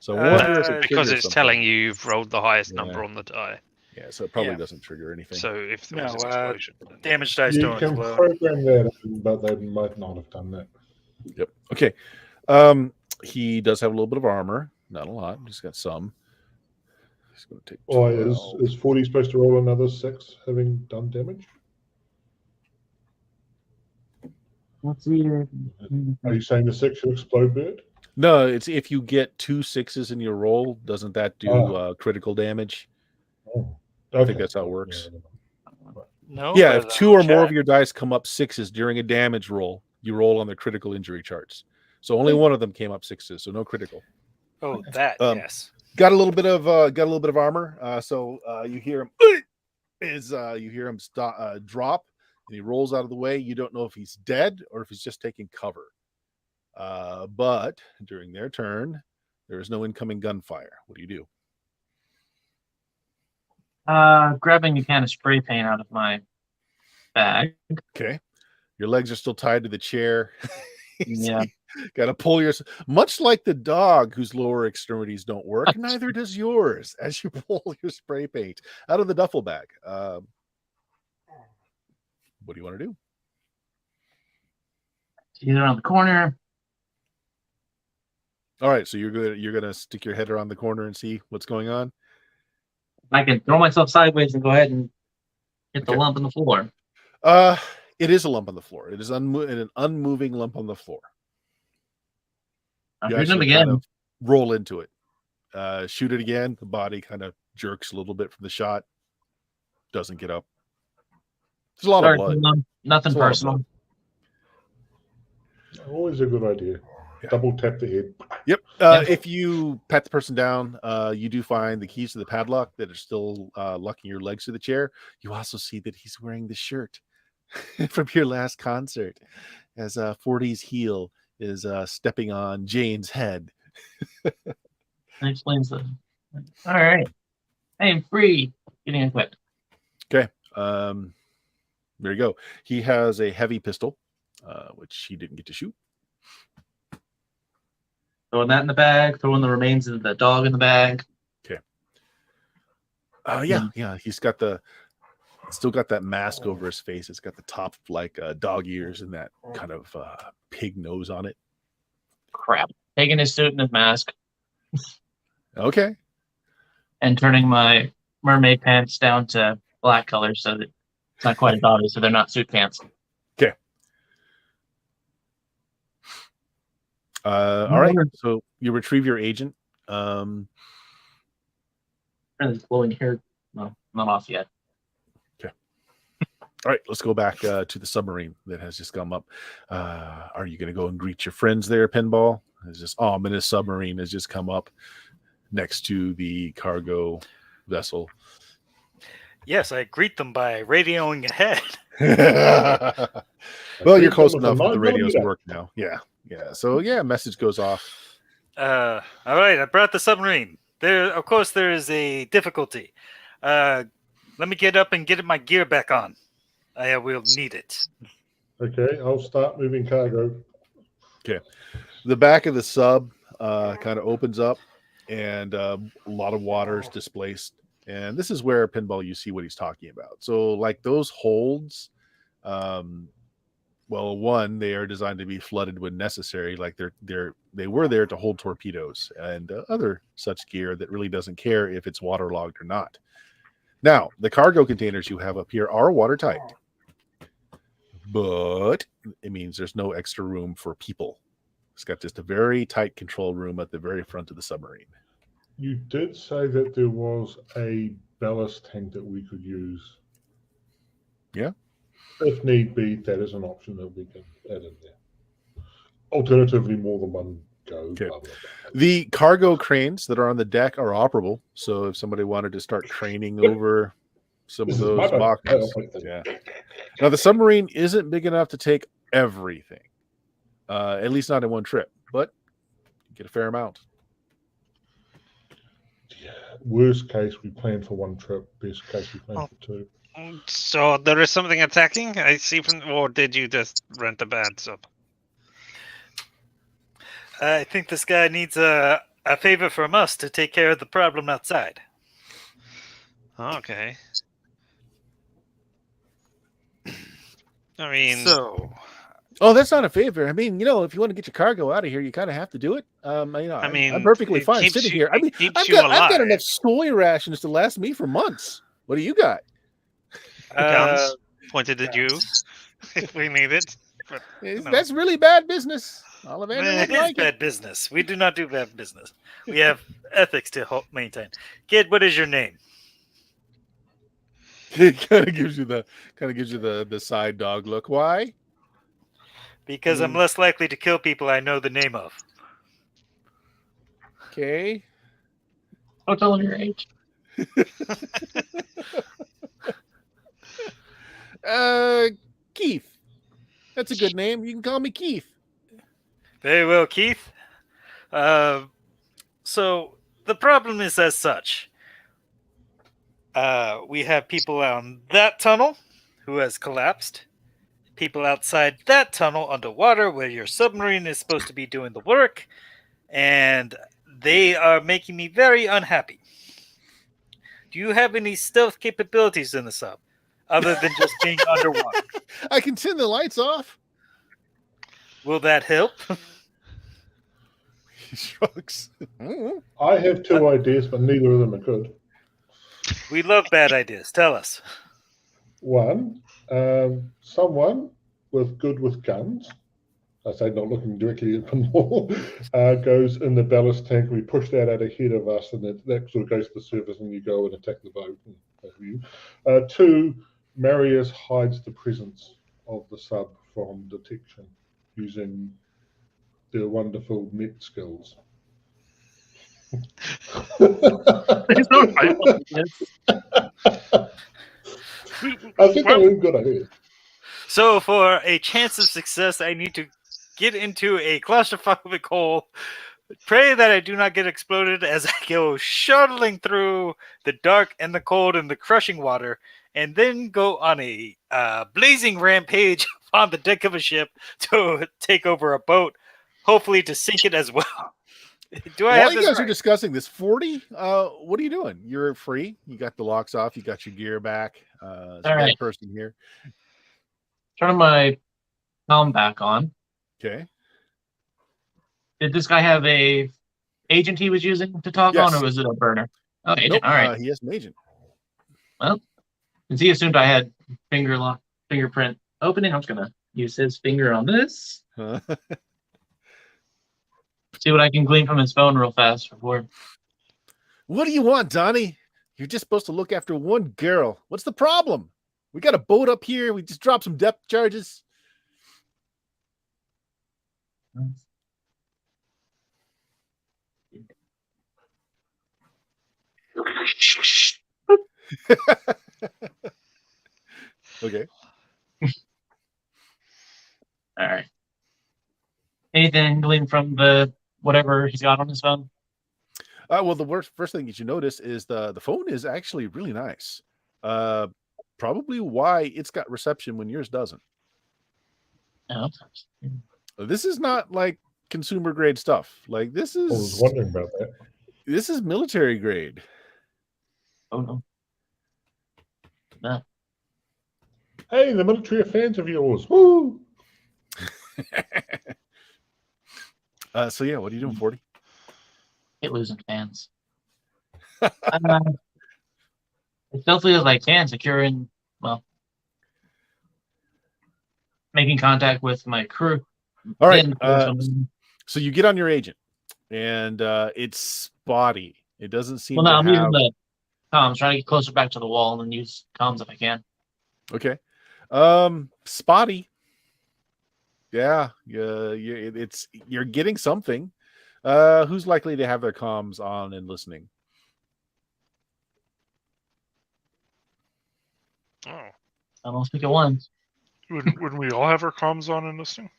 So I wonder if it Because triggers it's something. telling you you've rolled the highest Yeah. number on the die. Yeah, so it probably Yeah. doesn't trigger anything. So if there was No, an explosion. then- Damage dice You don't can explode. program that, but they might not have done that. Yep. Okay. He does have a little bit of armor, not a lot. He's got some. He's going to take. Or 12. is 40 supposed to roll another 6 having done damage? Let's see here. Are you saying the 6 should explode bird? No, it's if you get 2 sixes in your roll, doesn't that do Oh. critical damage? Oh, I think that's how it works. No. Yeah, but if 2 or more chat. of your dice come up sixes during a damage roll, you roll on the critical injury charts. So only one of them came up sixes, so no critical. Oh, that yes. Got a little bit of armor. So you hear him you hear him drop, and he rolls out of the way. You don't know if he's dead or if he's just taking cover. But during their turn, there is no incoming gunfire. What do you do? Grabbing a can of spray paint out of my bag. Okay, your legs are still tied to the chair. Yeah. Got to pull your, much like the dog whose lower extremities don't work, neither does yours as you pull your spray paint out of the duffel bag. What do you want to do? Either around the corner. All right, so you're gonna stick your head around the corner and see what's going on. I can throw myself sideways and go ahead and hit the Okay. lump in the floor. It is a lump on the floor. It is an unmoving lump on the floor. I'm You shooting him actually again. kind of roll into it. Shoot it again. The body kind of jerks a little bit from the shot. Doesn't get up. There's a lot Sorry, of blood. nothing There's a lot of personal. Always a good idea. Yeah. Double tap the head. Yep. Yeah. If you pat the person down, you do find the keys to the padlock that are still locking your legs to the chair. You also see that he's wearing the shirt from your last concert as 40's heel is stepping on Jane's head. That explains the. All right. I am free. Getting equipped. Okay. There you go. He has a heavy pistol, which he didn't get to shoot. Throwing that in the bag. Throwing the remains of the dog in the bag. Yeah. He's got still got that mask over his face. It's got the top like dog ears and that kind of pig nose on it. Crap. Taking his suit and his mask Okay. and turning my mermaid pants down to black color so that it's not quite as obvious, so they're not suit pants. All right. So you retrieve your agent. Really blowing hair. No, not off yet. All right, let's go back to the submarine that has just come up. Are you going to go and greet your friends there, Pinball? It's just ominous submarine has just come up next to the cargo vessel. Yes, I greet them by radioing ahead. Well, you're close With a enough that the 9mm. radios work now. Yeah. So message goes off. All right, I brought the submarine. Of course, there is a difficulty. Let me get up and get my gear back on. I will need it. Okay, I'll start moving cargo. The back of the sub kind of opens up, and a lot of water is displaced. And this is where, Pinball, you see what he's talking about. So, like those holds, well, one, they are designed to be flooded when necessary. Like they were there to hold torpedoes and other such gear that really doesn't care if it's waterlogged or not. Now, the cargo containers you have up here are watertight, but it means there's no extra room for people. It's got just a very tight control room at the very front of the submarine. You did say that there was a ballast tank that we could use. Yeah. If need be, that is an option that we can add in there. Alternatively, more than one go. Okay. Blah, blah, blah. The cargo cranes that are on the deck are operable. So if somebody wanted to start craning over some This of is my those boxes, thing. yeah. Now the submarine isn't big enough to take everything, at least not in one trip, but you get a fair amount. Yeah. Worst case, we plan for one trip. Best case, we plan for two. So there is something attacking. I see from, or did you just rent a bad sub? I think this guy needs a favor from us to take care of the problem outside. Okay. I mean, Oh, that's not a favor. I mean, if you want to get your cargo out of here, you kind of have to do it. I'm perfectly it fine keeps sitting you- here. I it mean, keeps I've you got alive. enough soy rations to last me for months. What do you got? guns pointed at you if we need it. But, That's really bad business. Ollivander Meh. wouldn't It is like it. bad business. We do not do bad business. We have ethics to maintain. Kid, what is your name? It kind of gives you the side dog look. Why? Because I'm less likely to kill people I know the name of. Okay. Don't tell him your age. Keith. That's a good name. You can call me Keith. Very well, Keith. So the problem is as such. We have people on that tunnel who has collapsed. People outside that tunnel underwater where your submarine is supposed to be doing the work. And they are making me very unhappy. Do you have any stealth capabilities in the sub? Other than just being underwater? I can turn the lights off. Will that help? He shrugs. I have two ideas, but neither of them are good. We love bad ideas. Tell us. One, someone good with guns, I say not looking directly at the wall, goes in the ballast tank. We push that out ahead of us, and that sort of goes to the surface, and you go and attack the boat. Two, Marius hides the presence of the sub from detection using their wonderful net skills. There's no rival against. I think that was a good idea. So, for a chance of success, I need to get into a claustrophobic hole. Pray that I do not get exploded as I go shuttling through the dark and the cold and the crushing water, and then go on a blazing rampage on the deck of a ship to take over a boat, hopefully to sink it as well. Do I While have you this guys are right? discussing this, 40, what are you doing? You're free. You got the locks off. You got your gear back. There's a All dead right. person here. Turn my helm back on. Okay. Did this guy have a agent he was using to talk Yes. on, or was it a burner? Oh, agent. Nope. All right. He has an agent. Well, since he assumed I had fingerprint opening, I'm just gonna use his finger on this. See what I can glean from his phone real fast before. What do you want, Donnie? You're just supposed to look after one girl. What's the problem? We got a boat up here. We just dropped some depth charges. Okay. All right. Anything glean from the whatever he's got on his phone? Well, the first thing that you notice is the phone is actually really nice. Probably why it's got reception when yours doesn't. Oh. This is not like consumer grade stuff. Like this I was is wondering about that. this is military grade. Oh no. No. Hey, the military are fans of yours. Woo! So yeah, what are you doing, 40? Hate losing fans. As stealthily as I can, securing, making contact with my crew. All right. Then, So you get on your agent, and it's spotty. It doesn't seem well, no, to I'm have. using comms. Try to get closer back to the wall and then use comms if I can. Okay. Spotty. Yeah, you're getting something. Who's likely to have their comms on and listening? Oh. I don't speak at once. Wouldn't we all have our comms on and listening?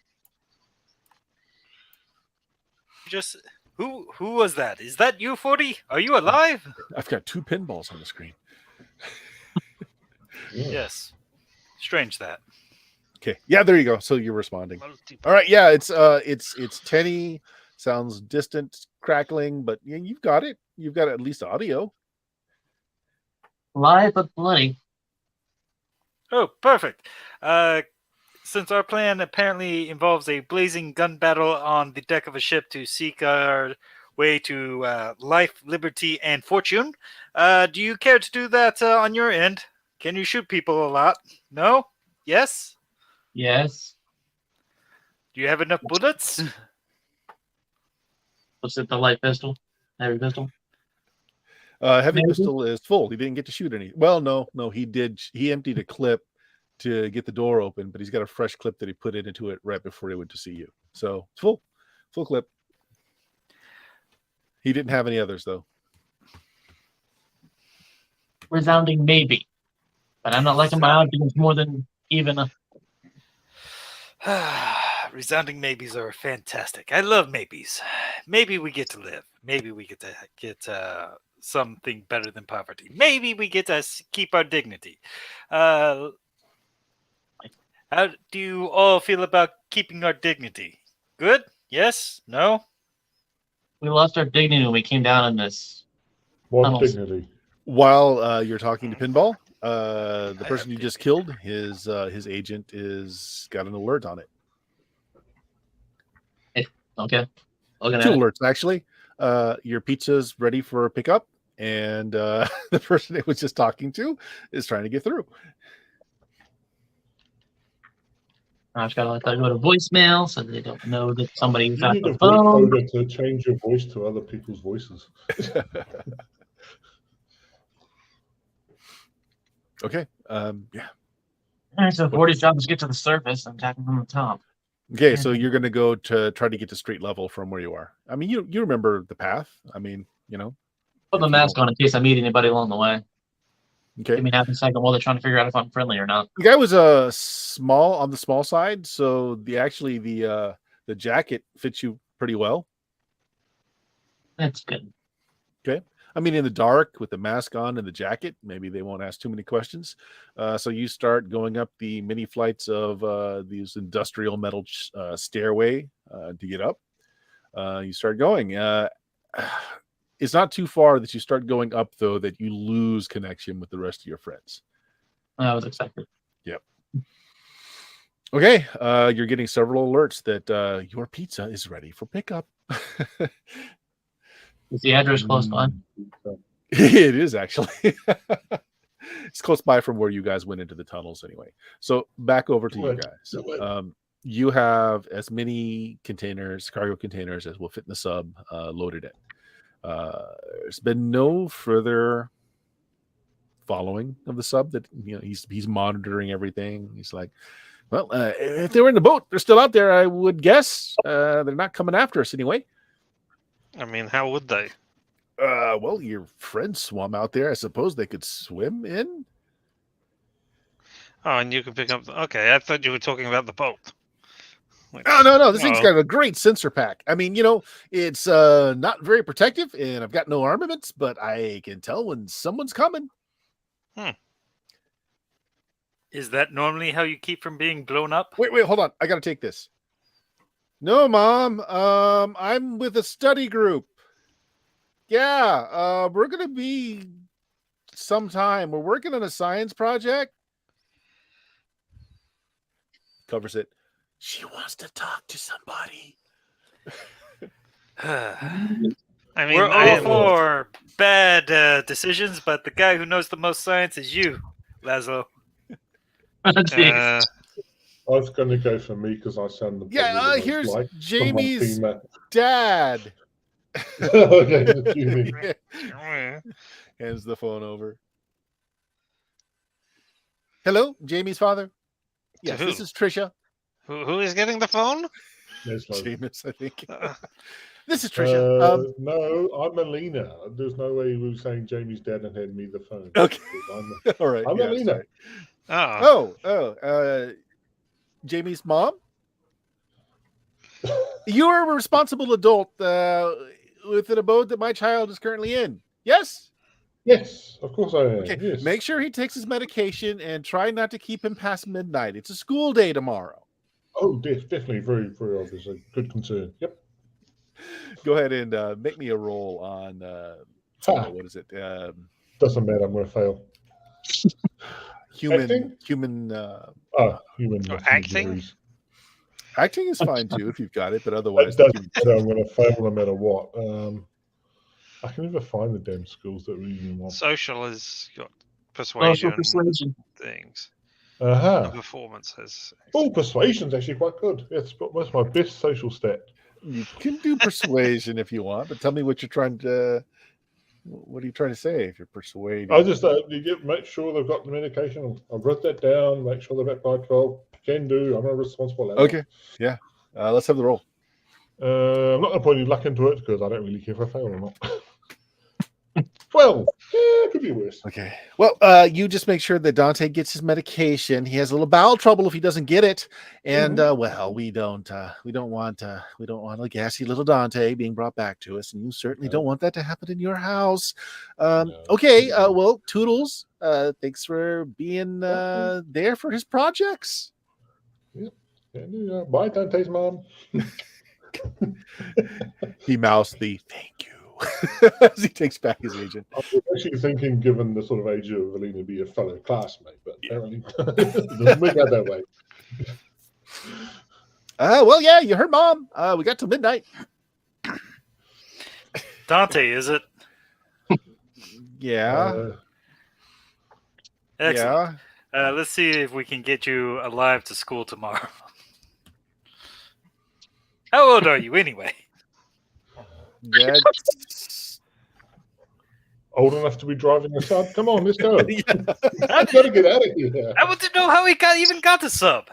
Just who was that? Is that you, 40? Are you alive? I've got 2 pinballs on the screen. Yes. Strange that. Okay. Yeah, there you go. So you're responding. Multiple. All right. Yeah, it's Tenny. Sounds distant, crackling, but yeah, you've got it. You've got at least audio. Live but bloody. Oh, perfect. Since our plan apparently involves a blazing gun battle on the deck of a ship to seek our way to life, liberty, and fortune, do you care to do that on your end? Can you shoot people a lot? No? Yes? Yes. Do you have enough bullets? What's it? The light pistol? Heavy pistol? Heavy Maybe. pistol is full. He didn't get to shoot any. Well, no, he did. He emptied a clip to get the door open, but he's got a fresh clip that he put into it right before he went to see you. So it's full clip. He didn't have any others though. Resounding maybe. But I'm not liking my odds against more than even a... Resounding maybes are fantastic. I love maybes. Maybe we get to live. Maybe we get to get something better than poverty. Maybe we get to keep our dignity. How do you all feel about keeping our dignity? Good? Yes? No? We lost our dignity when we came down in this. What Tunnels. dignity? While you're talking to Pinball, the I person have you just killed, his agent is got an alert on it. Okay. Looking 2 at it. alerts actually. Your pizza's ready for pickup, and the person it was just talking to is trying to get through. I just gotta let that go to voicemail so they don't know that somebody's You on need a the voice phone. coder to change your voice to other people's voices. Okay. Yeah. All right, so 40's job is get to the surface and attack them from the top. Okay, so you're going to go to try to get to street level from where you are. I mean, you remember the path. I mean, Put the if you mask don't- on in case I meet anybody along the way. Okay. Give me half a second while they're trying to figure out if I'm friendly or not. The guy was on the small side, so the jacket fits you pretty well. That's good. I mean, in the dark with the mask on and the jacket, maybe they won't ask too many questions. So you start going up the many flights of these industrial metal stairway to get up. You start going. It's not too far that you start going up, though, that you lose connection with the rest of your friends. I was expected. Okay, you're getting several alerts that your pizza is ready for pickup. Is the address close by? It is actually. It's close by from where you guys went into the tunnels anyway. So back over to you guys. You have as many cargo containers as will fit in the sub loaded in. There's been no further following of the sub that he's monitoring everything. He's like, well, if they were in the boat, they're still out there, I would guess. They're not coming after us anyway. I mean, how would they? Well, your friends swam out there. I suppose they could swim in. Oh, and you can pick up. Okay, I thought you were talking about the boat. Like, Oh, no. This thing's no. got a great sensor pack. I mean, it's not very protective, and I've got no armaments, but I can tell when someone's coming. Is that normally how you keep from being blown up? Wait, hold on. I got to take this. No, Mom. I'm with a study group. Yeah, we're going to be sometime. We're working on a science project. Covers it. She wants to talk to somebody. I mean, We're I all for bad decisions, but the guy who knows the most science is you, Laszlo. Jeez. I was going to go for me because I sound the Yeah, probably the most here's like Jamie's someone dad. female. Okay, Jamie. Hands the phone over. Hello, Jamie's father. Yes, who? this is Trisha. Who is getting the phone? Yes, Logan. Jameis, I think. Uh, This is Trisha. No, I'm Alina. There's no way we were saying Jamie's dad and had me the phone. Okay. I'm All right. I'm yeah, Alina. sorry. Jamie's mom. You're a responsible adult with an abode that my child is currently in. Yes. Yes, of course I am. Okay. Yes. Make sure he takes his medication and try not to keep him past midnight. It's a school day tomorrow. Oh, definitely. Very, very obvious. A good concern. Yep. Go ahead and make me a roll on what is it? Doesn't matter. I'm going to fail. Acting? Human Human. acting? injuries. acting is fine too if you've got it, but It otherwise doesn't matter. I'm going to fail no matter what. I can never find the damn skills that we even want. Social has got Social persuasion persuasion. things. Uh-huh. Performance has. Oh, persuasion's actually quite good. That's my best social stat. you can do persuasion if you want, but tell me what you're trying to what are you trying to say if you're persuading? I just make sure they've got the medication. I'll write that down. Make sure they're back by 12. Can do. I'm a responsible adult. Okay, yeah. Let's have the roll. I'm not going to put any luck into it because I don't really care if I fail or not. 12. Yeah, it could be worse. Okay. Well, you just make sure that Dante gets his medication. He has a little bowel trouble if he doesn't get it, and well, we don't want a gassy little Dante being brought back to us, and you certainly don't want that to happen in your house. Okay. Well, Toodles, thanks for being there for his projects. Bye, Dante's mom. He mouths the thank you as he takes back his agent. I was actually thinking, given the sort of age of Alina, be a fellow classmate, but apparently it doesn't work out that way. Well, yeah, you heard Mom. We got till midnight. Dante, is it? Yeah. Excellent. Yeah. Let's see if we can get you alive to school tomorrow. How old are you anyway? That's... Old enough to be driving a sub? Come on, let's go. Yeah. I've got to get out of here. I want to know how he even got the sub.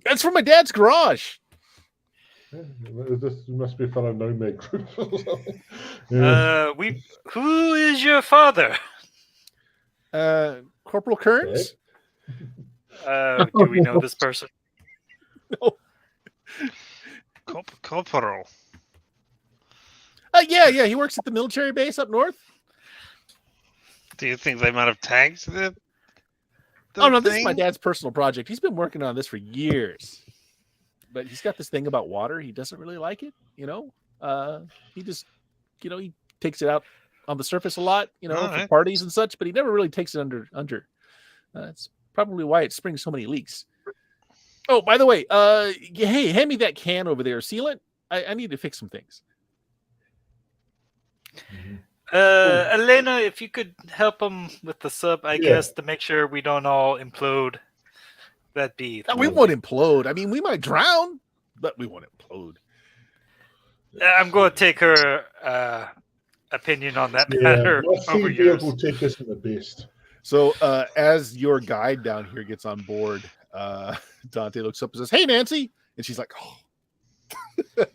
That's from my dad's garage. This must be a fellow nomad group or something. Who is your father? Corporal Kearns? Do we know this person? No. Corporal. Yeah, he works at the military base up north. Do you think they might have tagged the Oh no, this is thing? my dad's personal project. He's been working on this for years. But he's got this thing about water. He doesn't really like it, He just, he takes it out on the surface a lot, for Alright. parties and such, but he never really takes it under. That's probably why it springs so many leaks. Oh, by the way, hey, hand me that can over there. Sealant. I need to fix some things. Elena, if you could help him with the sub, I guess, to make sure we don't all implode. That'd be. No, we won't implode. I mean, we might drown, but we won't implode. I'm going to take her opinion on that matter My over sea yours. vehicle tech isn't the best. So as your guide down here gets on board, Dante looks up and says, "Hey, Nancy," and she's like, "Oh,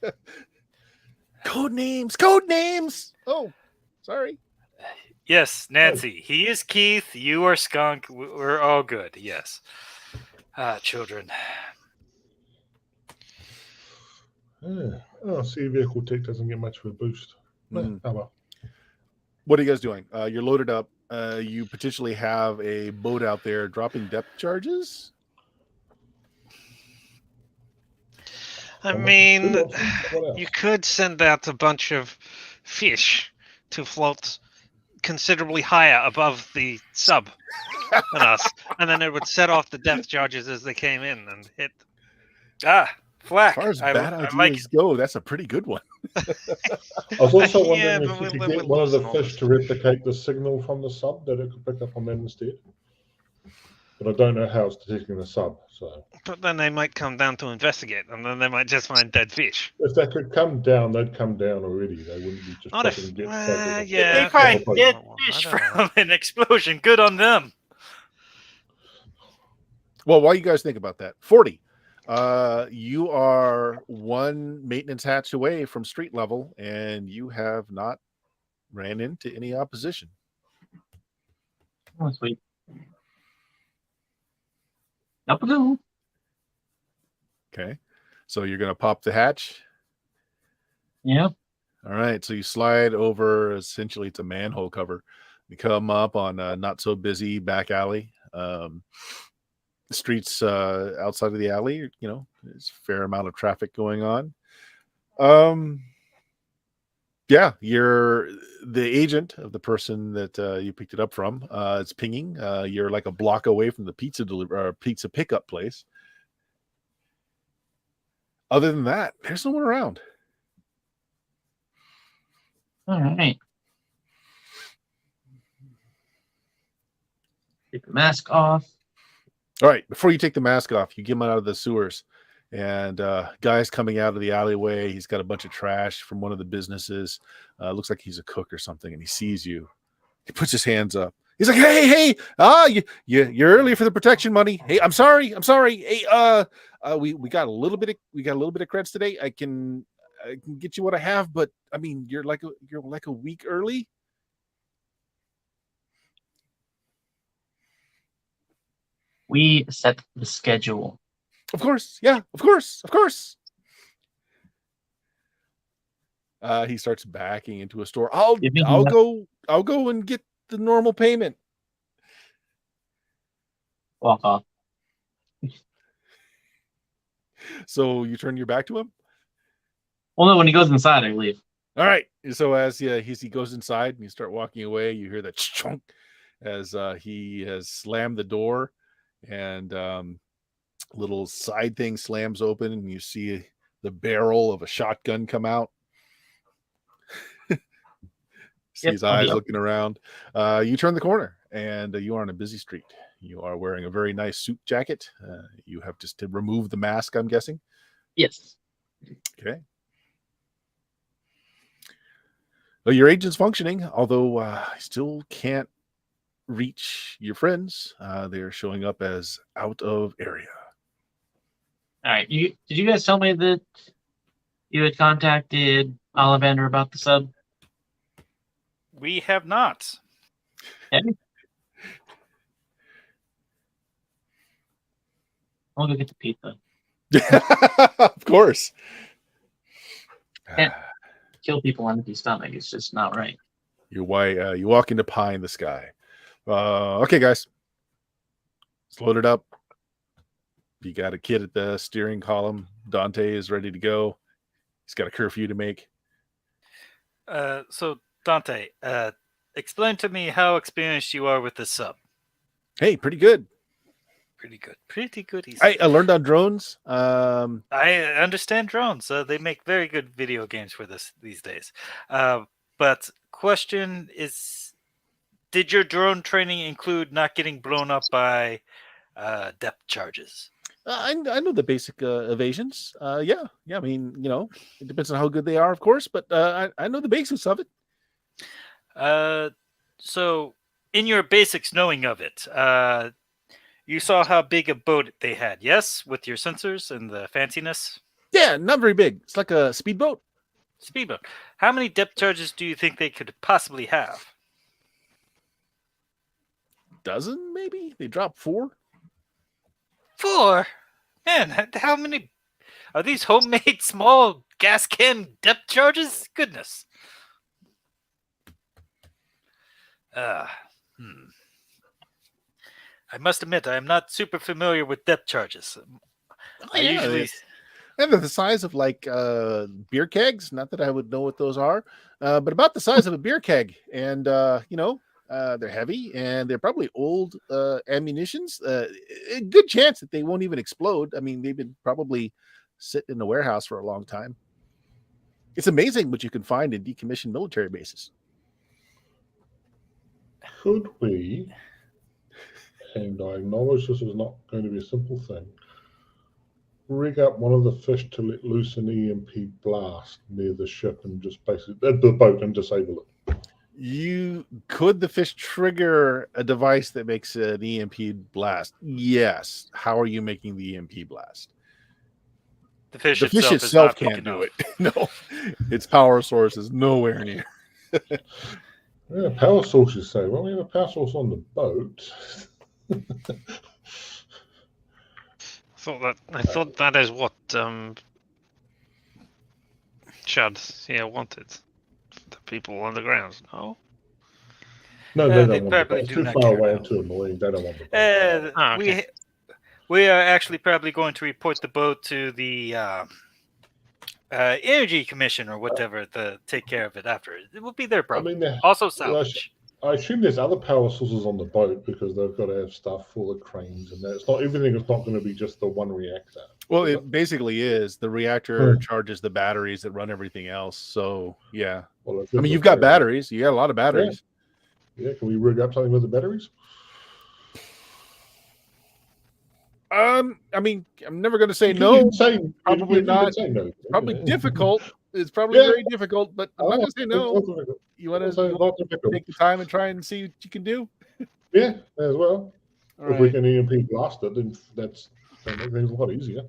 code names. Oh, sorry." Yes, Nancy. He is Keith. You are Skunk. We're all good. Yes. Children. Sea vehicle tech doesn't get much of a boost. Mm. Oh well. What are you guys doing? You're loaded up. You potentially have a boat out there dropping depth charges. I mean, Good option. What else? you could send out a bunch of fish to float considerably higher above the sub than us, and then it would set off the depth charges as they came in and hit. Flack. As far as I bad like ideas go, that's a pretty good one. I was also Yeah, wondering but if we you could live get with one of the wolves and all fish this. to replicate the signal from the sub that it could pick up on that instead. but I don't know how it's detecting the sub. So But then they might come down to investigate, and then they might just find dead fish. if they could come down, they'd come down already. They wouldn't be just Not dropping if, dead yeah, They okay. find Well, dead Well, fish I don't know. from an explosion. Good on them. Well, while you guys think about that, 40. You are one maintenance hatch away from street level, and you have not ran into any opposition. Oh, sweet. Up we go. Okay. So you're going to pop the hatch. Yeah. All right. So you slide over, essentially, it's a manhole cover. You come up on a not so busy back alley. The streets outside of the alley, there's a fair amount of traffic going on. Yeah, you're the agent of the person that you picked it up from. It's pinging. You're like a block away from the pizza pickup place. Other than that, there's no one around. All right. Take the mask off. All right, before you take the mask off, you get him out of the sewers, and guy's coming out of the alleyway. He's got a bunch of trash from one of the businesses. Looks like he's a cook or something, and he sees you. He puts his hands up. He's like, "Hey, you're early for the protection money. Hey, I'm sorry. Hey, we got a little bit of credits today. I can get you what I have, but I mean, you're like a week early." We set the schedule. Of course, yeah, of course. He starts backing into a store. I'll go and get the normal payment. Walk off. So you turn your back to him? Well, no, when he goes inside, I leave. All right. So as he goes inside and you start walking away, you hear that chunk as he has slammed the door, and little side thing slams open, and you see the barrel of a shotgun come out. See his eyes looking around. You turn the corner, and you are on a busy street. You are wearing a very nice suit jacket. You have just to remove the mask, I'm guessing. Yes. Okay. Well, your agent's functioning, although I still can't reach your friends. They're showing up as out of area. All right. Did you guys tell me that you had contacted Ollivander about the sub? We have not. Yeah. I'll go get the pizza. Of course. Can't kill people on empty stomach. It's just not right. You walk into pie in the sky. Okay, guys. Let's load it up. You got a kid at the steering column. Dante is ready to go. He's got a curfew to make. So Dante, explain to me how experienced you are with the sub. Hey, pretty good. Pretty good. I learned on drones. I understand drones. They make very good video games for this these days. But question is, did your drone training include not getting blown up by depth charges? I know the basic evasions. Yeah. I mean, it depends on how good they are, of course, but I know the basics of it. So in your basics knowing of it, you saw how big a boat they had, yes, with your sensors and the fanciness? Yeah, not very big. It's like a speedboat. Speedboat. How many depth charges do you think they could possibly have? Dozen, maybe? They drop 4? 4? Man, how many? Are these homemade small gas can depth charges? Goodness. I must admit, I am not super familiar with depth charges. And they're the size of like beer kegs. Not that I would know what those are, but about the size of a beer keg. And they're heavy, and they're probably old ammunitions. A good chance that they won't even explode. I mean, they've been probably sitting in the warehouse for a long time. It's amazing what you can find in decommissioned military bases. Could we and I acknowledge this is not going to be a simple thing. Rig up one of the fish to let loose an EMP blast near the ship and just basically the boat and disable it. Could the fish trigger a device that makes an EMP blast? Yes. How are you making the EMP blast? The fish The fish itself, is itself not big can't do enough. it. No, its power source is nowhere near. Yeah, power source, you say. Well, we have a power source on the boat. I thought that is what Chad here wanted. The people on the ground. No. No, they They don't want the probably boat. It's do too not far care away now. and too annoying. They don't want the boat. Okay. We are actually probably going to report the boat to the Energy Commission or whatever to take care of it after. It will be their problem. I mean, Also salvage. I assume there's other power sources on the boat because they've got to have stuff for the cranes and that. It's not everything. Is not going to be just the one reactor. Well, it basically is. The reactor charges the batteries that run everything else. So yeah. Well, I mean, you've got batteries. You got a lot of batteries. Yeah. Can we rig up something with the batteries? I mean, I'm never going to say You no. can Probably not. Say no. Probably difficult. It's probably very difficult, but I'm not going to say it's no. not difficult. You want It's not difficult. to take the time and try and see what you can do? Yeah, as well. All If we right. can EMP blast it, then that's going to make things a lot easier.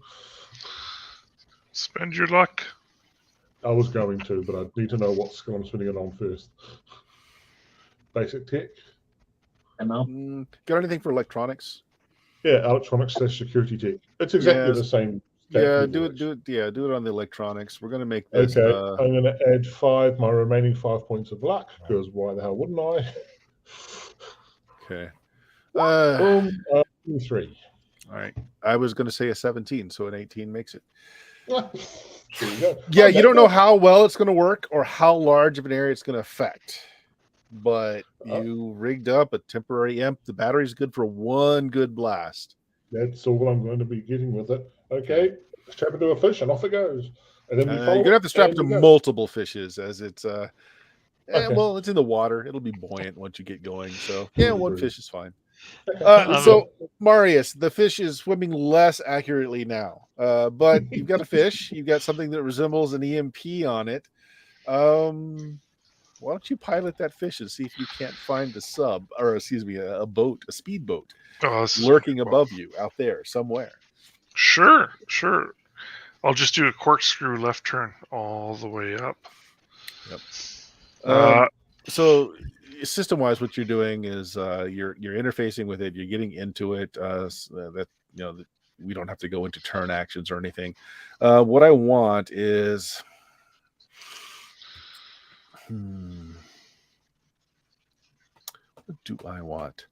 Spend your luck. I was going to, but I need to know what skill I'm spending it on first. Basic tech. ML. Got anything for electronics? Yeah, electronics / security tech. It's exactly the same. Yeah, do it. Yeah, do it on the electronics. We're going to make this. Okay, I'm going to add my remaining 5 points of luck because why the hell wouldn't I? Okay. Boom. 3. All right. I was going to say a 17, so an 18 makes it. There you go. Yeah, you don't know how well it's going to work or how large of an area it's going to affect. But you rigged up a temporary EMP. The battery's good for one good blast. That's all I'm going to be getting with it. Okay, strap it to a fish and off it goes. And then You're going to have to strap it to multiple fishes as it's well, it's in the water. It'll be buoyant once you get going. So yeah, one fish is fine. So Marius, the fish is swimming less accurately now. But you've got a fish, you've got something that resembles an EMP on it. Why don't you pilot that fish and see if you can't find a boat, a speedboat lurking above you out there somewhere. Sure. I'll just do a corkscrew left turn all the way up. Yep. So system-wise, what you're doing is you're interfacing with it. You're getting into it. We don't have to go into turn actions or anything. What I want is, what do I want?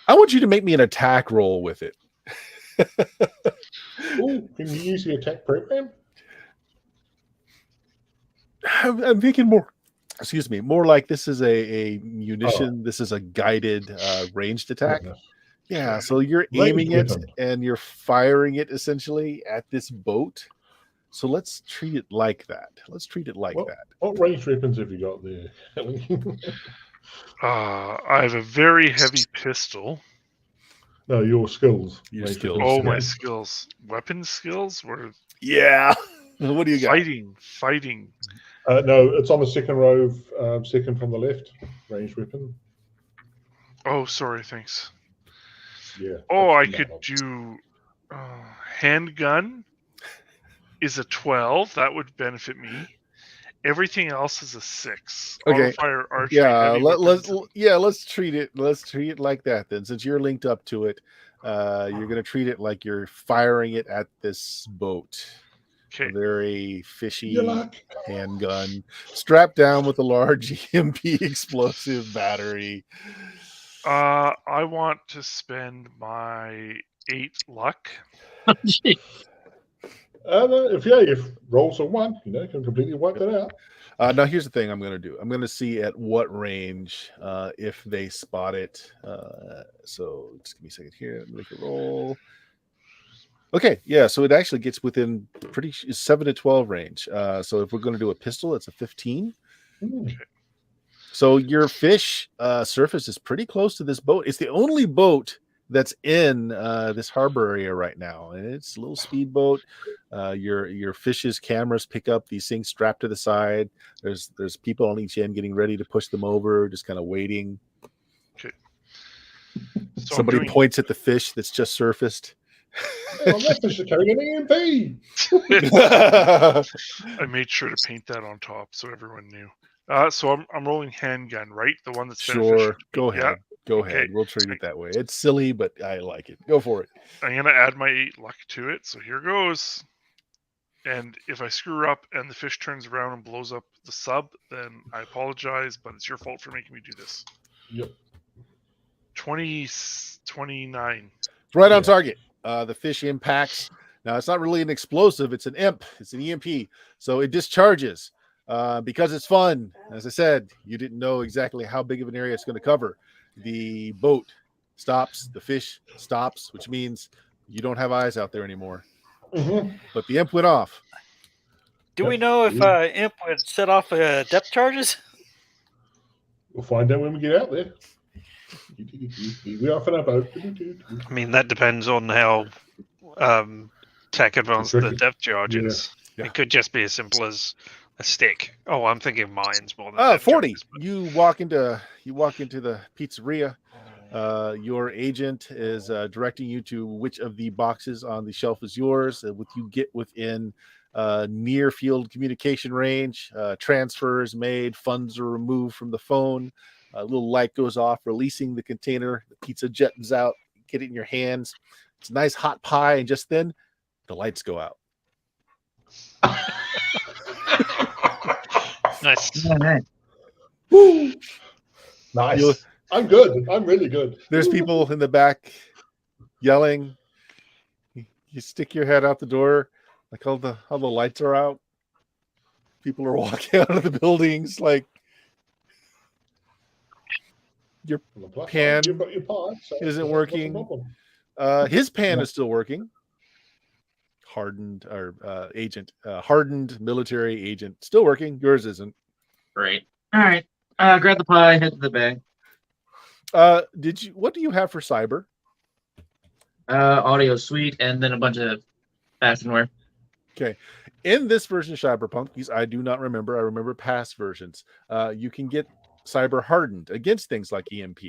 I want you to make me an attack roll with it. Ooh, can you use the attack program? I'm thinking more like this is a munition. This is a guided ranged attack. Yeah, so you're aiming it and you're firing it essentially at this boat. So let's treat it like that. What range weapons have you got there? I have a very heavy pistol. No, your skills. My skills. Weapon skills? Yeah. What do you got? Fighting. No, it's on the second row, second from the left. Ranged weapon. Oh, sorry, thanks. Yeah. Oh, I could do handgun is a 12. That would benefit me. Everything else is a 6. Okay. Autofire, archery, let's treat it. Let's treat it like that then. Since you're linked up to it, you're going to treat it like you're firing it at this boat. Okay. A very fishy handgun, strapped down with a large EMP explosive battery. I want to spend my 8 luck. If rolls a 1, you can completely wipe that out. Now here's the thing I'm going to do. I'm going to see at what range if they spot it. So just give me a second here. Make a roll. Okay, yeah. So it actually gets within 7 to 12 range. So if we're going to do a pistol, it's a 15. Okay. So your fish surface is pretty close to this boat. It's the only boat that's in this harbor area right now, and it's a little speedboat. Your fish's cameras pick up these things strapped to the side. There's people on each end getting ready to push them over, just kind of waiting. Okay. So Somebody points at the fish that's just surfaced. Oh, that fish is carrying an EMP. I made sure to paint that on top so everyone knew. So I'm rolling handgun, right? The one that's beneficial Sure, to me. go ahead. Yeah. Go Okay. ahead. We'll treat it that way. It's silly, but I like it. Go for it. I'm gonna add my 8 luck to it. So here goes. And if I screw up and the fish turns around and blows up the sub, then I apologize, but it's your fault for making me do this. Yep. 29. Right on Yeah. target. The fish impacts. Now, it's not really an explosive. It's an imp. It's an EMP. So it discharges because it's fun. As I said, you didn't know exactly how big of an area it's going to cover. The boat stops. The fish stops, which means you don't have eyes out there anymore. Mm-hmm. But the imp went off. Do we know if Imp would set off depth charges? We'll find out when we get out there. We are for that boat. I mean, that depends on how tech advanced the depth charge is. Yeah. It could just be as simple as a stick. Oh, I'm thinking mines more than depth 40. charges, but- You walk into the pizzeria. Your agent is directing you to which of the boxes on the shelf is yours. With you get within near field communication range, transfers made, funds are removed from the phone. A little light goes off, releasing the container. The pizza jets out. Get it in your hands. It's a nice hot pie, and just then, the lights go out. Nice. Yeah, nice. Woo! Nice. You- I'm good. I'm really good. There's people in the back yelling. You stick your head out the door, like how the lights are out. People are walking out of the buildings, like On the plus Pan side, you've got your pie, so isn't that's not a working. problem. His pan is still working. Hardened military agent still working. Yours isn't. Great. All right. Grab the pie, head to the bay. What do you have for cyber? Audio suite, and then a bunch of fashionware. Okay. In this version of Cyberpunk, because I do not remember, I remember past versions, you can get cyber hardened against things like EMP.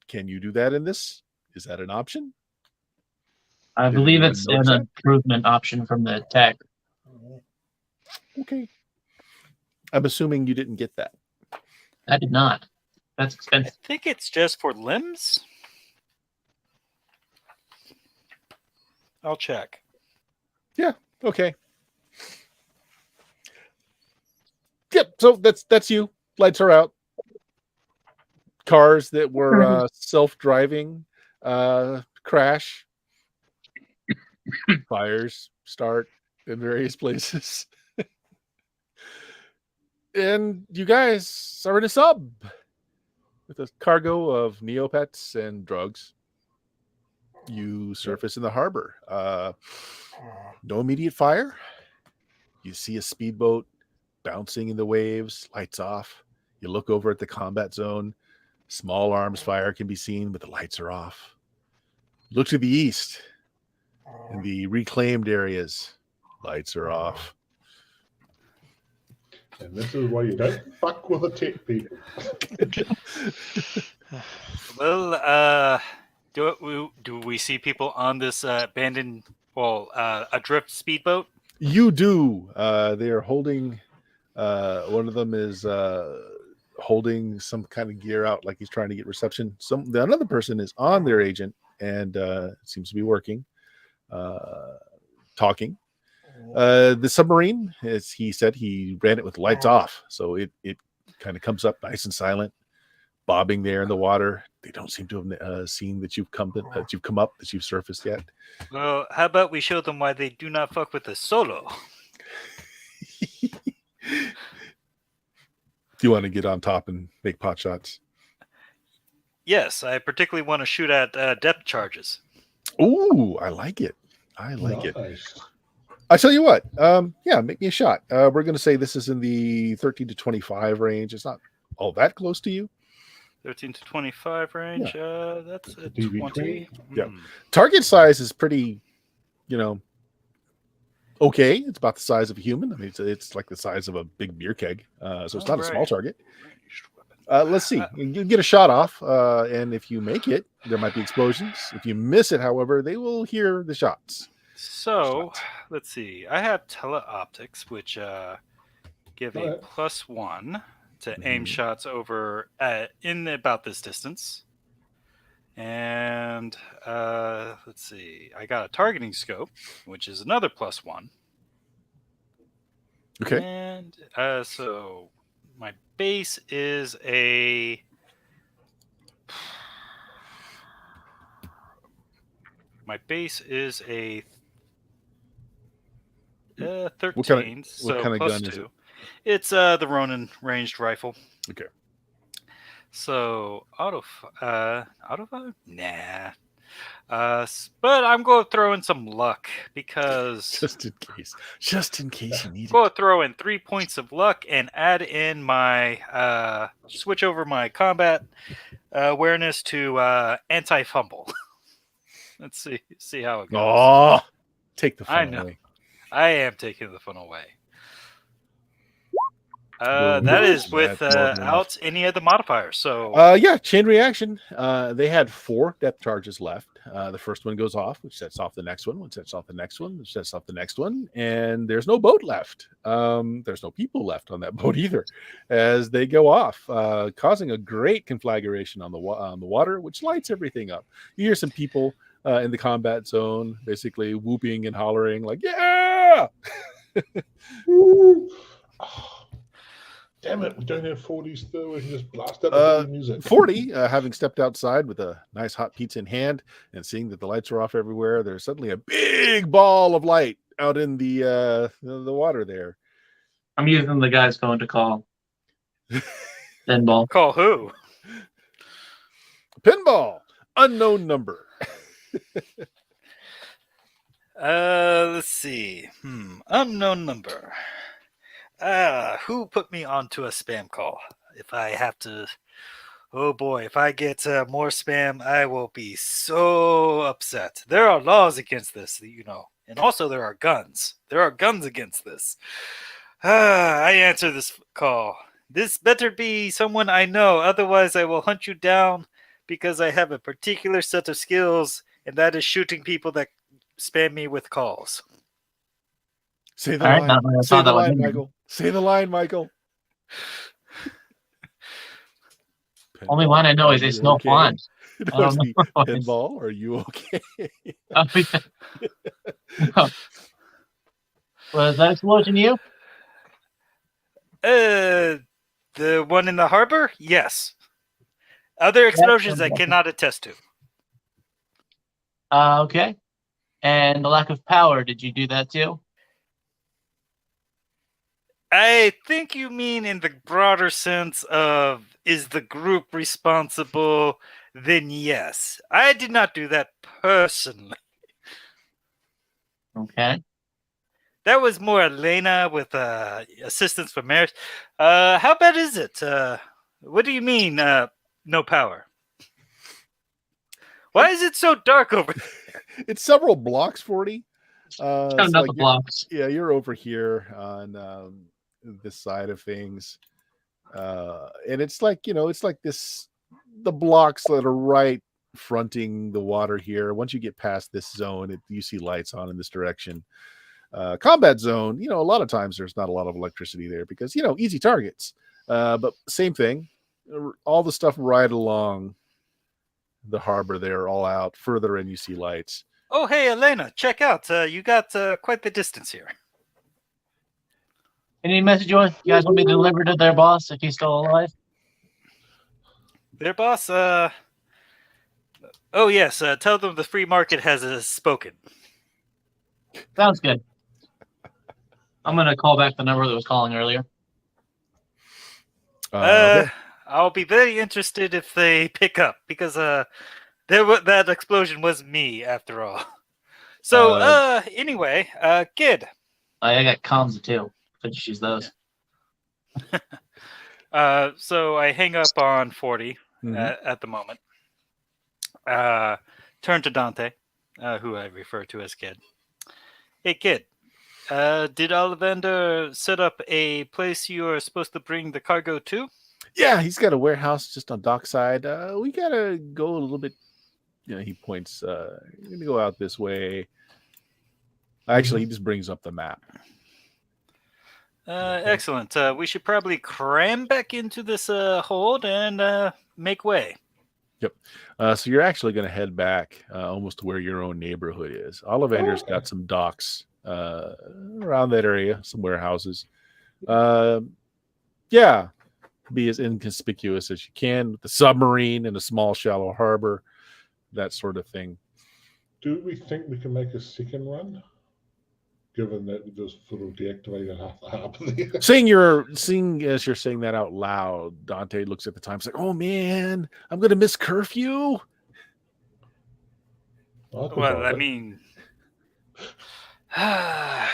Can you do that in this? Is that an option? I Did believe anyone it's notice an that? improvement option from the tech. Okay. I'm assuming you didn't get that. I did not. That's I expensive. think it's just for limbs. I'll check. Okay. Yep. So that's you. Lights are out. Cars that were self-driving crash. Fires start in various places. And you guys are in a sub with a cargo of Neopets and drugs. You surface in the harbor. No immediate fire. You see a speedboat bouncing in the waves, lights off. You look over at the combat zone. Small arms fire can be seen, but the lights are off. Look to the east. In the reclaimed areas, lights are off. And this is why you don't fuck with the tech people. Well, do we see people on this abandoned, adrift speedboat? You do. They are holding. One of them is holding some kind of gear out, like he's trying to get reception. Another person is on their agent and seems to be working, talking. The submarine, as he said, he ran it with lights off, so it kind of comes up nice and silent, bobbing there in the water. They don't seem to have seen that you've come up, that you've surfaced yet. Well, how about we show them why they do not fuck with the solo? Do you want to get on top and make pot shots? Yes, I particularly want to shoot at depth charges. Ooh, I like it. I like it. Nice. I tell you what, make me a shot. We're going to say this is in the 13 to 25 range. It's not all that close to you. 13 to 25 range. That's a DV 20. Yeah. Target size is pretty, okay. It's about the size of a human. I mean, it's like the size of a big beer keg. So it's not a small target. Ranged weapon. Let's see. You get a shot off, and if you make it, there might be explosions. If you miss it, however, they will hear the shots. So, let's see. I have teleoptics, which give a Alright. +1 to aim Mhm. shots over in about this distance. And let's see. I got a targeting scope, which is another +1. Okay. And so my base is a. My base is a 13. What kind of gun +2. is it? It's the Ronin ranged rifle. Okay. So autofire? Nah. But I'm going to throw in some luck because Just in case you need I'm going it. to throw in 3 points of luck and add in my switch over my combat awareness to anti-fumble. Let's see how it goes. Oh, take the I fun know. away. I am taking the fun away. Ooh, That is with that's more than enough. out any of the modifiers. So Yeah, chain reaction. They had 4 depth charges left. The first one goes off, which sets off the next one, which sets off the next one, which sets off the next one, and there's no boat left. There's no people left on that boat either, as they go off, causing a great conflagration on the water, which lights everything up. You hear some people in the combat zone, basically whooping and hollering, like "Yeah!" Woo! Oh, damn it, we don't have 40s still. We can just blast out the music. 40, having stepped outside with a nice hot pizza in hand and seeing that the lights are off everywhere, there's suddenly a big ball of light out in the water there. I'm using the guy's phone to call. Pinball. call who? Pinball, unknown number. Let's see. Unknown number. Who put me onto a spam call? If I have to, oh boy, if I get more spam, I will be so upset. There are laws against this, and also there are guns. There are guns against this. I answer this call. This better be someone I know, otherwise I will hunt you down because I have a particular set of skills, and that is shooting people that spam me with calls. Say the All right, line. now I Say saw the that one line, in there. Michael. Say the line, Michael. Only one I know is it's no fun. It I don't must be know. Pinball. Are you okay? No. Was that explosion you? The one in the harbor? Yes. Other explosions I cannot attest to. Okay. And the lack of power, did you do that too? I think you mean in the broader sense of is the group responsible? Then yes. I did not do that personally. Okay. That was more Elena with assistance from Maris. How bad is it? What do you mean, no power? Why is it so dark over there? It's several blocks, 40. Counting so out the blocks. Yeah, you're over here on this side of things. And it's like, it's like this, the blocks that are right fronting the water here. Once you get past this zone, you see lights on in this direction. Combat zone, a lot of times there's not a lot of electricity there because, easy targets. But same thing, all the stuff right along the harbor there, all out. Further in, you see lights. Oh, hey, Elena, check out. You got quite the distance here. Any message you guys want me to deliver to their boss if he's still alive? Their boss, oh, yes, tell them the free market has spoken. Sounds good. I'm going to call back the number that was calling earlier. Okay. I'll be very interested if they pick up because that explosion was me after all. So anyway, Kid. I got comms too. Could just use those. So I hang up on 40 Mhm. at the moment. Turn to Dante, who I refer to as Kid. Hey, Kid. Did Ollivander set up a place you are supposed to bring the cargo to? Yeah, he's got a warehouse just on dockside. We gotta go a little bit. He points. You're gonna go out this way. Actually, he just brings up the map. Excellent. We should probably cram back into this hold and make way. So you're actually going to head back almost to where your own neighborhood is. Ollivander's Okay. got some docks around that area, some warehouses. Yeah, be as inconspicuous as you can with the submarine and a small shallow harbor, that sort of thing. Do we think we can make a second run? Given that we just sort of deactivated half the harbor there. Seeing as you're saying that out loud, Dante looks at the time. It's like, oh man, I'm going to miss curfew. Well, I mean,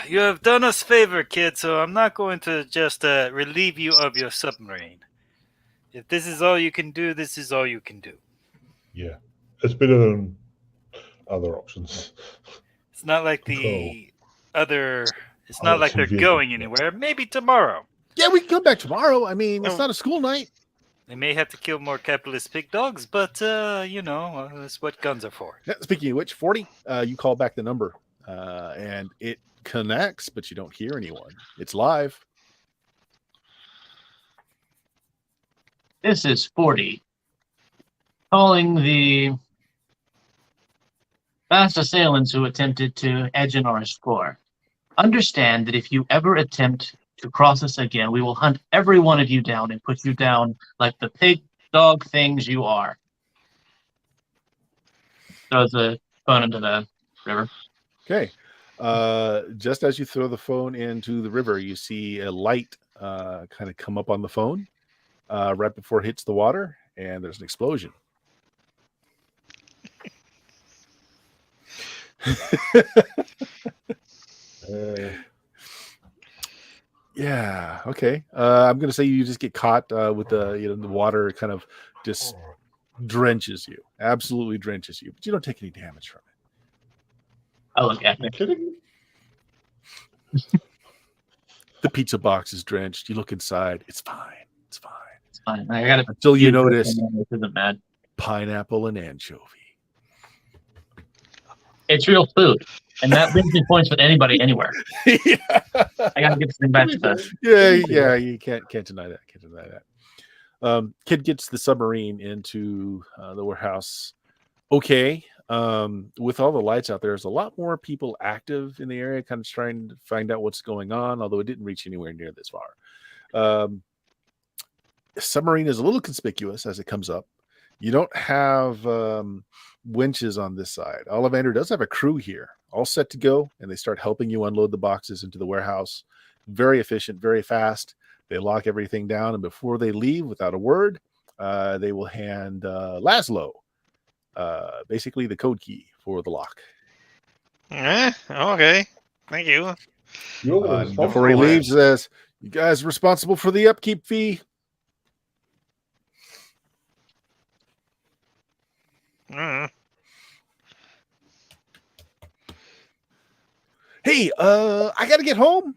you have done us a favor, Kid, so I'm not going to just relieve you of your submarine. If this is all you can do, this is all you can do. Yeah, it's better than other options. It's not like the other. It's not like they're going anywhere. Maybe tomorrow. Yeah, we can come back tomorrow. I mean, it's not a school night. They may have to kill more capitalist pig dogs, but that's what guns are for. Speaking of which, 40, you call back the number, and it connects, but you don't hear anyone. It's live. This is 40. Calling the fast assailants who attempted to edge in our score. Understand that if you ever attempt to cross us again, we will hunt every one of you down and put you down like the pig dog things you are. Throws the phone into the river. Okay. Just as you throw the phone into the river, you see a light kind of come up on the phone right before it hits the water, and there's an explosion. Yeah. Okay. I'm gonna say you just get caught with the water kind of just drenches you, absolutely drenches you, but you don't take any damage from it. I look at Are you kidding? The pizza box is drenched. You look inside. It's fine. It's fine. It's fine. I got Until you notice This isn't bad. pineapple and anchovy. It's real food, and that brings me points with anybody anywhere. Yeah. I gotta get this thing back to the. Yeah. You can't deny that. Can't deny that. Kid gets the submarine into the warehouse. Okay. With all the lights out there, there's a lot more people active in the area, kind of trying to find out what's going on, although it didn't reach anywhere near this far. Submarine is a little conspicuous as it comes up. You don't have winches on this side. Ollivander does have a crew here, all set to go, and they start helping you unload the boxes into the warehouse. Very efficient, very fast. They lock everything down, and before they leave, without a word, they will hand Laszlo basically the code key for the lock. Okay. Thank you. Before he leaves, says, "You guys responsible for the upkeep fee?" Hey, I gotta get home.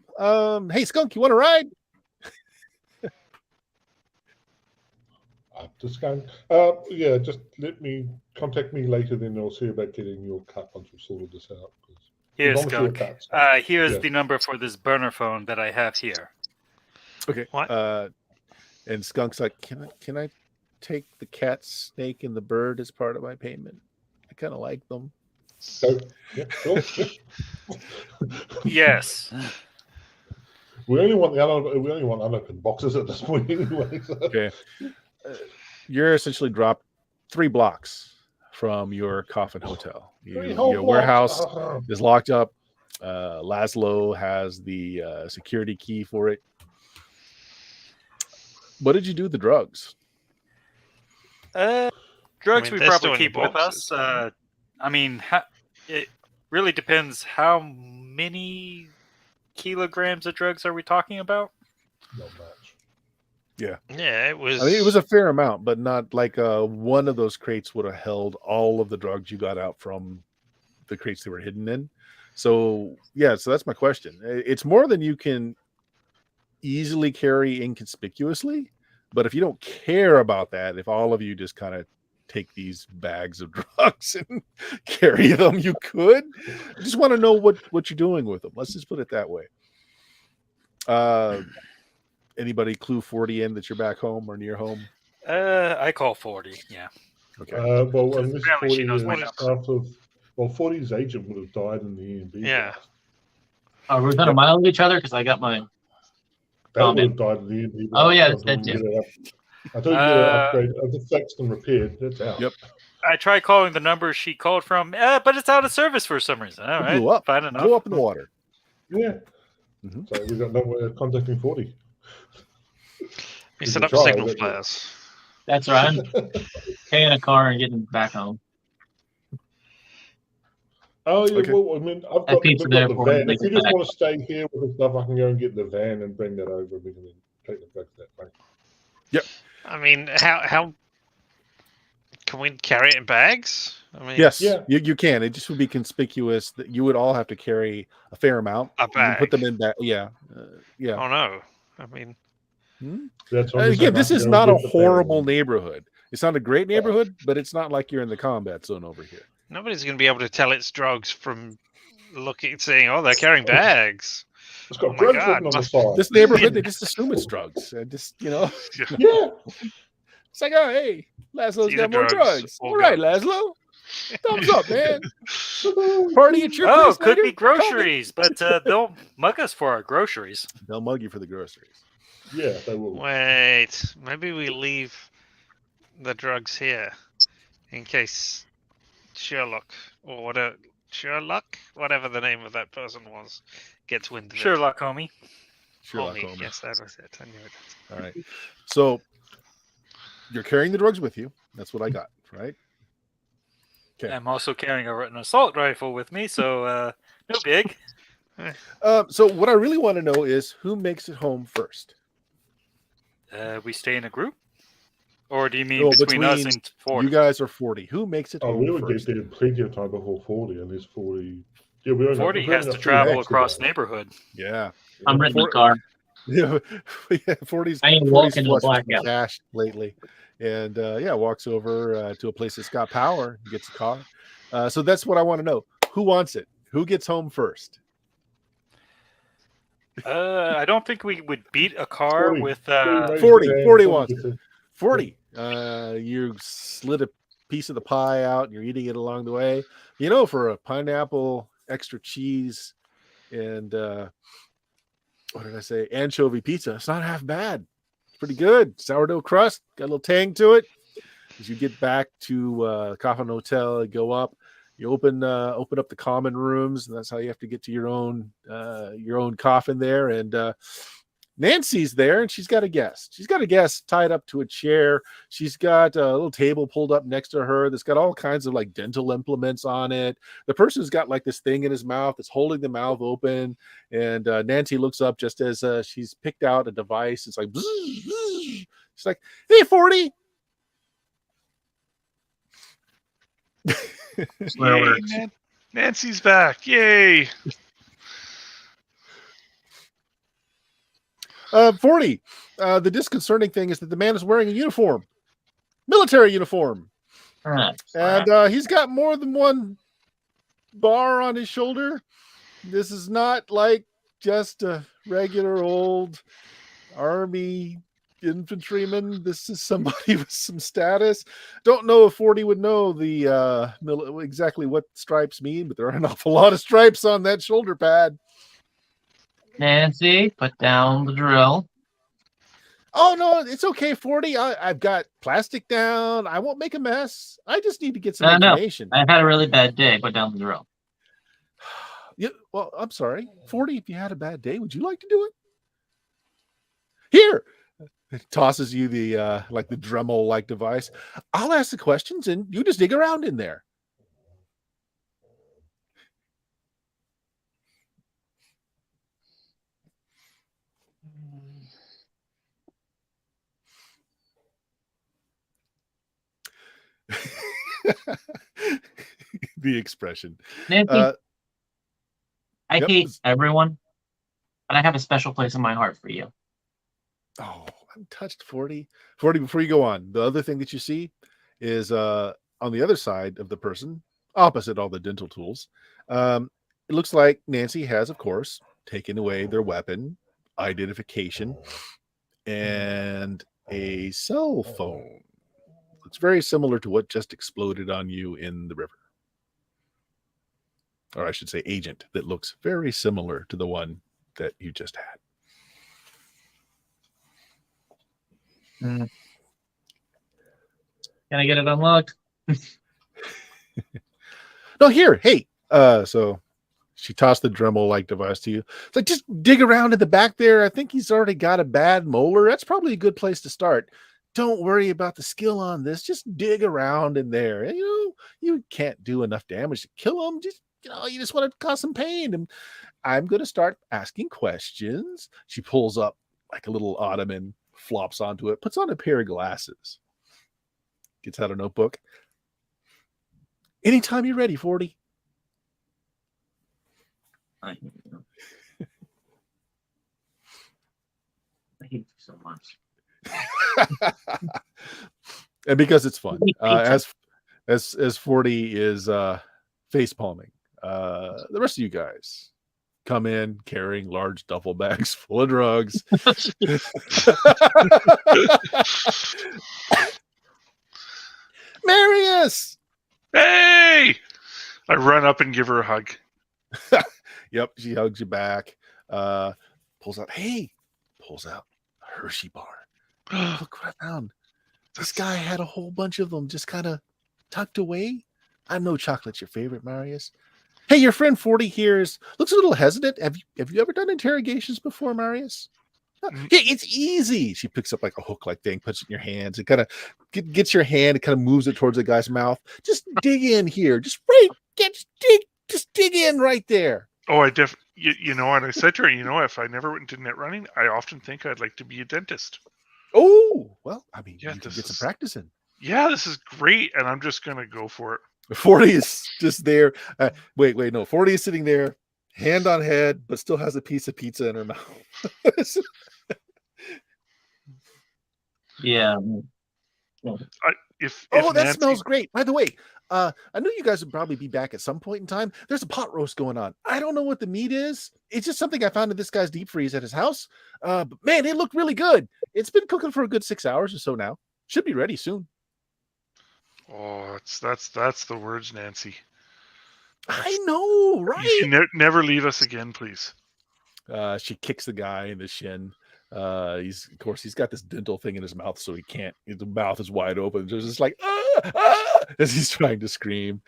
Hey, Skunk, you want to ride? Just going. Yeah, just contact me later. Then I'll see about getting your cut once we've sorted this out. Here's Skunk. Here's the number for this burner phone that I have here. Okay. What? And Skunk's like, can I take the cat, snake, and the bird as part of my payment? I kind of like them. So, yeah, sure. Yes. We only want unopened boxes at this point anyway. So. Okay. You're essentially dropped 3 blocks from your coffin hotel. Your warehouse is locked up. Laszlo has the security key for it. What did you do with the drugs? Drugs we probably keep with us. It really depends how many kilograms of drugs are we talking about? Not much. Yeah. Yeah, it was. I mean, it was a fair amount, but not like one of those crates would have held all of the drugs you got out from the crates they were hidden in. So yeah, so that's my question. It's more than you can easily carry inconspicuously, but if you don't care about that, if all of you just kind of take these bags of drugs and carry them, you could. I just want to know what you're doing with them. Let's just put it that way. Anybody clue 40 in that you're back home or near home? I call 40. Yeah. Okay. Well, and this Apparently she 40 knows my is number. out of. Well, 40's agent would have died in the E&B Yeah. blast. Are we within a mile of each other? Because I got my. That would Comment. have died in the E&B blast. Oh, yeah, it's until dead we too. get it up. Until you get it upgraded, fixed and repaired, it's out. Yep. I tried calling the number she called from, but it's out of service for some reason. All It right, blew up. fine It enough. blew up in the water. Yeah. Mhm. So we got no way of contacting 40. We You set can up try, signal but- flares. That's right. I'm paying a car and getting back home. Oh yeah, Okay. well, I mean, That pizza we've got there the for when van. they If you get just back. want to stay here with the stuff, I can go and get the van and bring that over. We can then take them back to that place. I mean, how can we carry it in bags? I mean, Yes, Yeah. you can. It just would be conspicuous that you would all have to carry a fair amount. A You can put bag. them in that. Yeah. Yeah. Oh no. I mean, Hmm? That's what I'm Again, saying. I this can is go not and a get the horrible van. neighborhood. It's not a great neighborhood, but it's not like you're in the combat zone over here. nobody's going to be able to tell it's drugs from saying, "Oh, they're carrying bags." It's got Oh my drugs God, written on the must- side. This neighborhood, they just assume it's drugs. And just, Yeah. it's like, oh, hey, Laszlo's It's got either more drugs drugs. or All right, guns. Laszlo. Thumbs up, man. Party at your Oh, place could later? be groceries, but they'll mug us for our groceries. They'll mug you for the groceries. Yeah, they will. Wait, maybe we leave the drugs here in case Sherlock or whatever the name of that person was, gets wind of it. Sherlock, homie. Sherlock Homie. Holmes. Yes, that was it. I knew it. All right. So you're carrying the drugs with you. That's what I got, right? Okay. I'm also carrying an assault rifle with me, so no big. So what I really want to know is who makes it home first. We stay in a group, or do you mean No, between us between and 40? You guys are 40. Who makes it Oh, home we would first? get there plenty of time before 40, and there's 40. Yeah, we only 40 we has only to got travel 3 across today. neighborhood. Yeah. I'm renting a car. Yeah, 40's I ain't 40's walking to the flush with some blackout. cash lately, and walks over to a place that's got power, gets a car. So that's what I want to know. Who wants it? Who gets home first? I don't think we would beat a car 40. with. 40 wants gets it. 40. You slid a piece of the pie out and you're eating it along the way. You know, for a pineapple, extra cheese, and what did I say? Anchovy pizza. It's not half bad. It's pretty good. Sourdough crust, got a little tang to it. As you get back to Coffin Hotel, go up. You open up the common rooms, and that's how you have to get to your own coffin there. And Nancy's there, and she's got a guest. She's got a guest tied up to a chair. She's got a little table pulled up next to her that's got all kinds of like dental implements on it. The person's got like this thing in his mouth that's holding the mouth open. And Nancy looks up just as she's picked out a device. It's like, bzz, bzz. She's like, hey, 40. Yay, Nancy's back. Yay. 40. The disconcerting thing is that the man is wearing a uniform, military uniform. And he's got more than one bar on his shoulder. This is not like just a regular old army infantryman. This is somebody with some status. Don't know if 40 would know the exactly what stripes mean, but there are an awful lot of stripes on that shoulder pad. Nancy, put down the drill. Oh no, it's okay, 40. I've got plastic down. I won't make a mess. I just need to get some No. information. I had a really bad day. Put down the drill. Yeah, well, I'm sorry. 40, if you had a bad day, would you like to do it? Here. It tosses you the like the Dremel like device. I'll ask the questions and you just dig around in there. The expression. Nancy, I Yep. hate everyone, but I have a special place in my heart for you. Oh, I'm touched, 40. 40, before you go on, the other thing that you see is on the other side of the person, opposite all the dental tools. It looks like Nancy has, of course, taken away their weapon, identification, and a cell phone. It's very similar to what just exploded on you in the river. Or I should say agent that looks very similar to the one that you just had. Can I get it unlocked? No, here, hey. So she tossed the Dremel-like device to you. It's like, just dig around in the back there. I think he's already got a bad molar. That's probably a good place to start. Don't worry about the skill on this. Just dig around in there. And, you can't do enough damage to kill him. You just want to cause some pain. And I'm going to start asking questions. She pulls up like a little ottoman, flops onto it, puts on a pair of glasses, gets out a notebook. Anytime you're ready, 40. I hate you. I hate you so much. And because it's fun, Pizza. as 40 is face palming, the rest of you guys come in carrying large duffel bags full of drugs. Marius! Hey! I run up and give her a hug. Yep, she hugs you back. Pulls out a Hershey bar. Look what I found. This guy had a whole bunch of them just kind of tucked away. I know chocolate's your favorite, Marius. Hey, your friend 40 here looks a little hesitant. Have you ever done interrogations before, Marius? Yeah, it's easy. She picks up like a hook-like thing, puts it in your hands, and kind of gets your hand, and kind of moves it towards the guy's mouth. Just dig in here. Just dig in right there. Oh, you know what I said to her? If I never went into net running, I often think I'd like to be a dentist. Oh, well, I mean, Yeah, you can get some practice in. Yeah, this is great, and I'm just gonna go for it. 40 is just there. Wait, no. 40 is sitting there, hand on head, but still has a piece of pizza in her mouth. Yeah. If that Nancy... smells great. By the way, I knew you guys would probably be back at some point in time. There's a pot roast going on. I don't know what the meat is. It's just something I found in this guy's deep freeze at his house. But man, it looked really good. It's been cooking for a good 6 hours or so now. Should be ready soon. Oh, that's the words, Nancy. I know, right? You can never leave us again, please. She kicks the guy in the shin. He's got this dental thing in his mouth, so he can't. His mouth is wide open. Just like as he's trying to scream.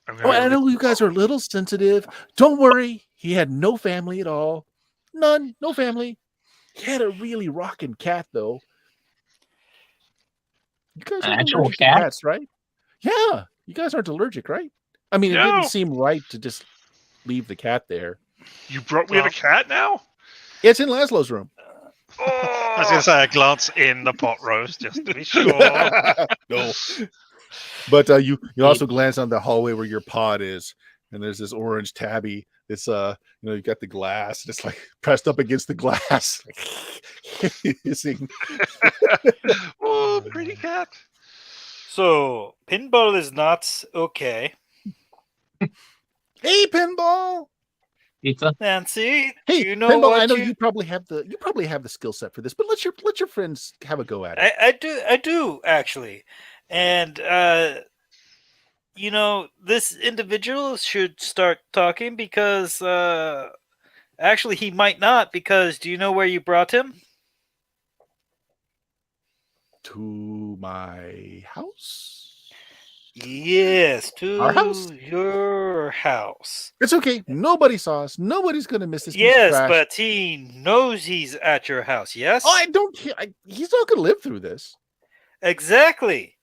I know you guys are a little sensitive. Don't worry. He had no family at all. None. No family. He had a really rocking cat, though. You guys aren't allergic to cats, right? Yeah. You guys aren't allergic, right? I mean, It didn't seem right to just leave the cat there. We have a cat now? It's in Laszlo's room. I was going to say, I glance in the pot roast just to be sure. No. But you also glance on the hallway where your pod is, and there's this orange tabby. It's you've got the glass. And it's like pressed up against the glass, hissing. Oh, pretty cat. So pinball is not okay. Hey, Pinball. Pizza. Nancy, Hey, you know Pinball, what I know you probably have the skill set for this, but let your friends have a go at it. I do actually, and this individual should start talking because actually he might not, because do you know where you brought him? To my house. Yes, to Our house? your house. It's okay. Nobody saw us. Nobody's gonna miss this. Yes, but he knows he's at your house. Yes. Oh, I don't. He's not gonna live through this. Exactly.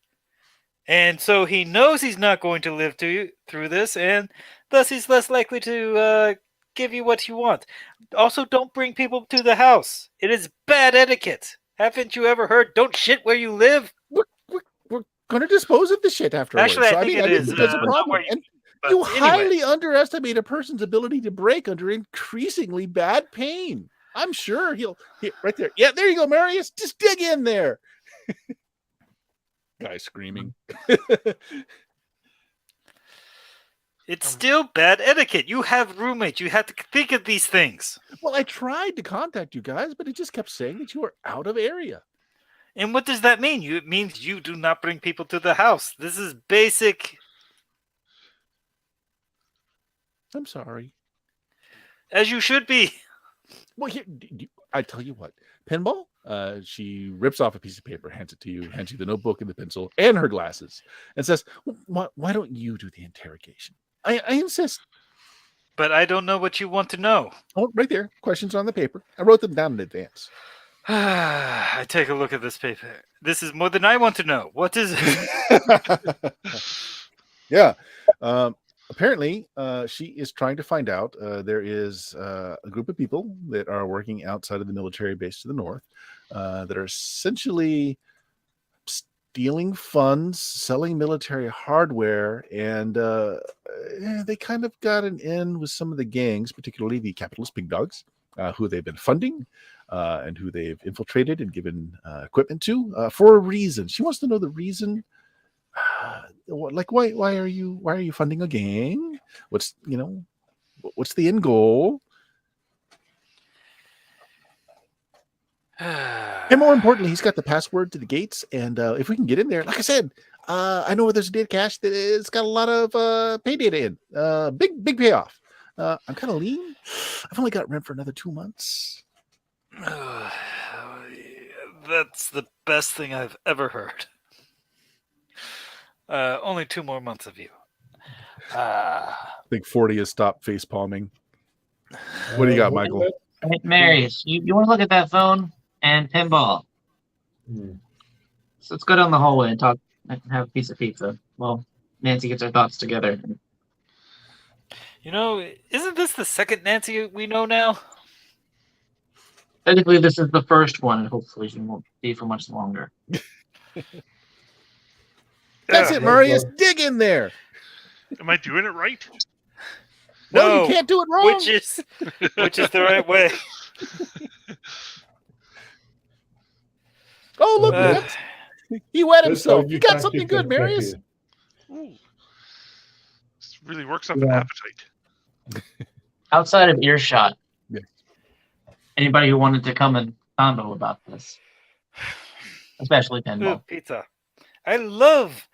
And so he knows he's not going to live through this, and thus he's less likely to give you what you want. Also, don't bring people to the house. It is bad etiquette. Haven't you ever heard, don't shit where you live? going to dispose of the shit afterwards. Actually, I So, think it I is, think that's a not problem. where you- And But you anyway, highly underestimate a person's ability to break under increasingly bad pain. I'm sure right there. Yeah, there you go, Marius. Just dig in there. Guy screaming. it's still bad etiquette. You have roommates. You have to think of these things. Well, I tried to contact you guys, but it just kept saying that you were out of area. And what does that mean? It means you do not bring people to the house. This is basic, I'm sorry. as you should be. Well, here, I tell you what, Pinball. She rips off a piece of paper, hands it to you, hands you the notebook and the pencil and her glasses, and says, "Why don't you do the interrogation? I insist." But I don't know what you want to know. Oh, right there. Questions on the paper. I wrote them down in advance. I take a look at this paper. This is more than I want to know. What is it? Yeah. Apparently, she is trying to find out. There is a group of people that are working outside of the military base to the north that are essentially stealing funds, selling military hardware, and they kind of got an in with some of the gangs, particularly the capitalist pig dogs, who they've been funding and who they've infiltrated and given equipment to for a reason. She wants to know the reason. Like why are you funding a gang? What's the end goal? And more importantly, he's got the password to the gates, and if we can get in there, like I said, I know where there's a data cache that it's got a lot of pay data in. Big payoff. I'm kind of lean. I've only got rent for another 2 months. That's the best thing I've ever heard. Only 2 more months of you. I think 40 has stopped face palming. What do you got, Michael? Hey, Marius, you want to look at that phone and Pinball? So let's go down the hallway and talk and have a piece of pizza. Well, Nancy gets her thoughts together. Isn't this the second Nancy we know now? Technically, this is the first one, and hopefully she won't be for much longer. That's it, Marius. Dig in there. Am I doing it right? No, you can't do it wrong. Which is the right way. Oh, look, he wet himself. You got something good, Marius. Ooh. This really works up an appetite. Outside of earshot, yeah. Anybody who wanted to come and convo about this, especially Pinball. Ooh, pizza. I love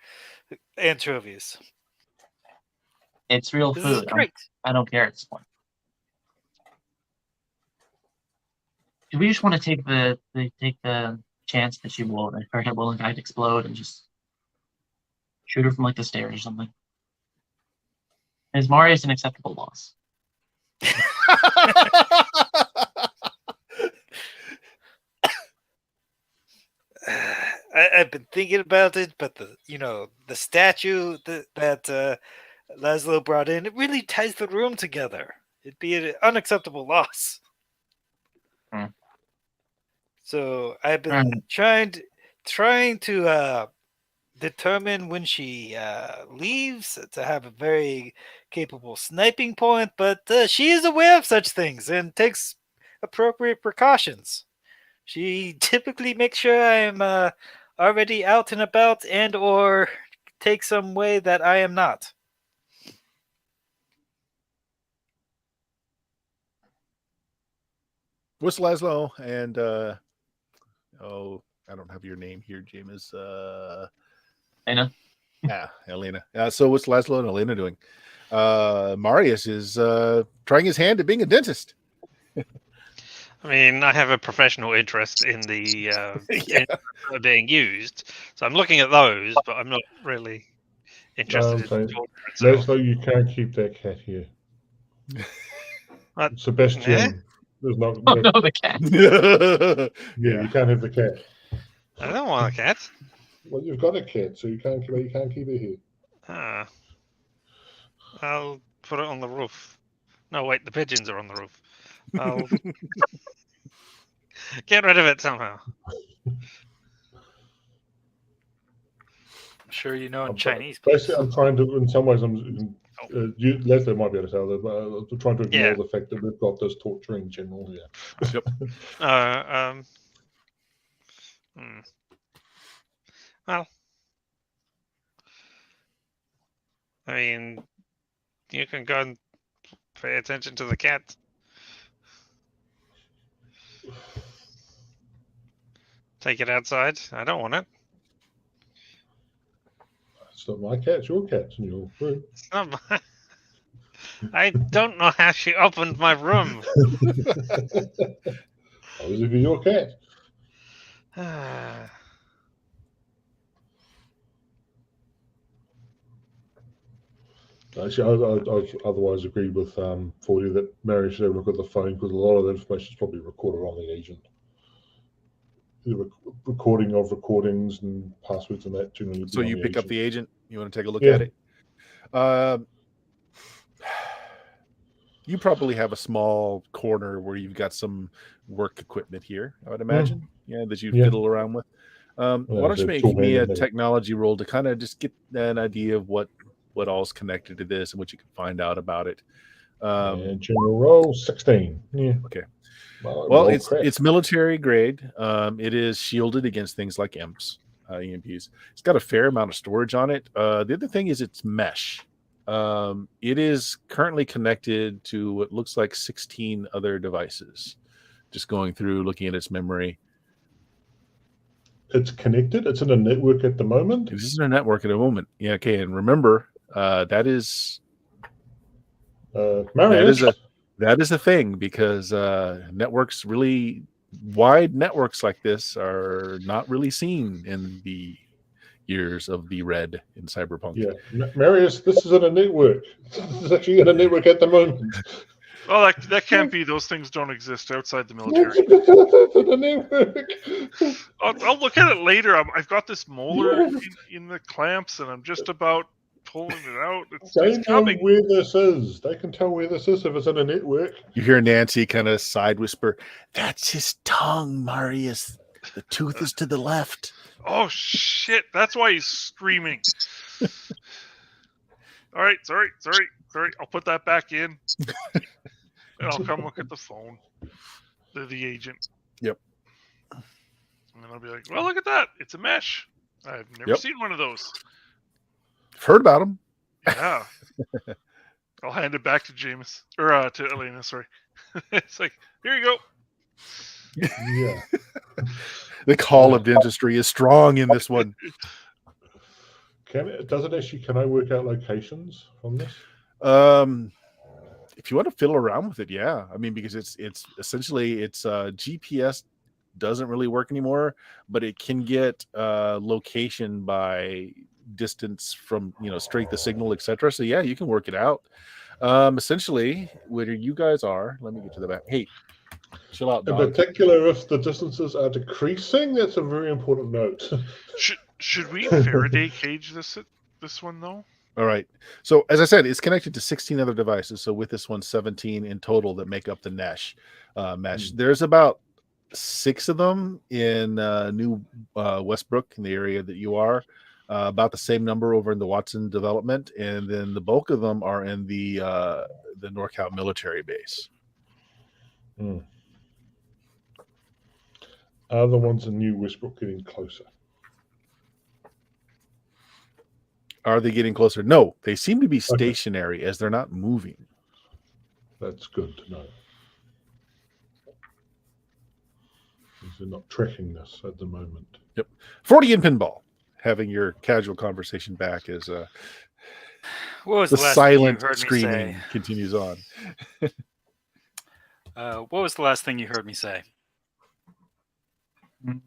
anchovies. It's real This food. is great. I don't care at this point. Do we just want to take the chance that her head will in fact explode and just shoot her from like the stairs or something? Is Marius an acceptable loss? I've been thinking about it, but the statue that Laszlo brought in, it really ties the room together. It'd be an unacceptable loss. So I've been trying to determine when she leaves to have a very capable sniping point, but she is aware of such things and takes appropriate precautions. She typically makes sure I am already out and about and or take some way that I am not. What's Laszlo? And I don't have your name here, James. Elena. Yeah, Elena. So what's Laszlo and Elena doing? Marius is trying his hand at being a dentist. I mean, I have a professional interest in the being used, so I'm looking at those, but I'm not really interested in the torture itself. Laszlo, you can't keep that cat here. Sebastian is not. Oh, no, the cat. You can't have the cat. I don't want a cat. Well, you've got a cat, so you can't keep it here. I'll put it on the roof. No, wait, the pigeons are on the roof. I'll get rid of it somehow. sure you know in I'm Chinese, please. basically, I'm trying to, in some ways, Leslie might be able to tell that, but I'm trying to ignore Yeah. the fact that we've got this torture in general here. Yep. Well, I mean, you can go and pay attention to the cat. Take it outside. I don't want it. It's not my cat, it's your cat in your room. It's not my. I don't know how she opened my room. Obviously, your cat. Actually, I otherwise agree with 40 that Mary should have a look at the phone because a lot of the information is probably recorded on the agent. The recording of recordings and passwords and that generally. So you pick up the agent. You want to take a look Yeah. at it? You probably have a small corner where you've got some work equipment here, I would imagine. Yeah, that you fiddle around with. Why don't you make me a technology roll to kind of just get an idea of what all's connected to this and what you can find out about it. And general roll 16. Yeah. Okay. Well, it's military grade. It is shielded against things like EMPs. It's got a fair amount of storage on it. The other thing is it's mesh. It is currently connected to what looks like 16 other devices. Just going through, looking at its memory. It's connected. It's in a network at the moment. This is in a network at the moment. Yeah. Okay. And remember, that is that is a thing because networks, really wide networks like this, are not really seen in the years of the Red in Cyberpunk. Yeah, Marius, this is in a network. This is actually in a network at the moment. Oh, that can't be. Those things don't exist outside the military. I'll look at it later. I've got this molar in the clamps, and I'm just about pulling it out. They know where this is. They can tell where this is if it's in a network. You hear Nancy kind of side whisper, "That's his tongue, Marius. The tooth is to the left." Oh shit! That's why he's screaming. All right, sorry. I'll put that back in, and I'll come look at the phone. The agent. Yep. And then I'll be like, "Well, look at that! It's a mesh. I've never seen one of those. I've heard about them." Yeah. I'll hand it back to James or to Elena. Sorry. It's like, here you go. Yeah. The call of dentistry is strong in this one. Can I work out locations from this? If you want to fiddle around with it, yeah. I mean, because it's essentially GPS doesn't really work anymore, but it can get location by distance from strength of signal, etc. So yeah, you can work it out. Essentially, where you guys are, let me get to the back. Hey, chill out, dog. In particular, if the distances are decreasing, that's a very important note. Should we Faraday cage this one though? All right. So as I said, it's connected to 16 other devices. So with this one, 17 in total that make up the mesh. There's about 6 of them in New Westbrook, in the area that you are. About the same number over in the Watson development, and then the bulk of them are in the NorCal military base. Are the ones in New Westbrook getting closer? Are they getting closer? No, they seem to be stationary as they're not moving. That's good to know. They're not tracking this at the moment. Yep. 40 in pinball. Having your casual conversation back as what was the last silent thing you heard screaming me say? Continues on. What was the last thing you heard me say? The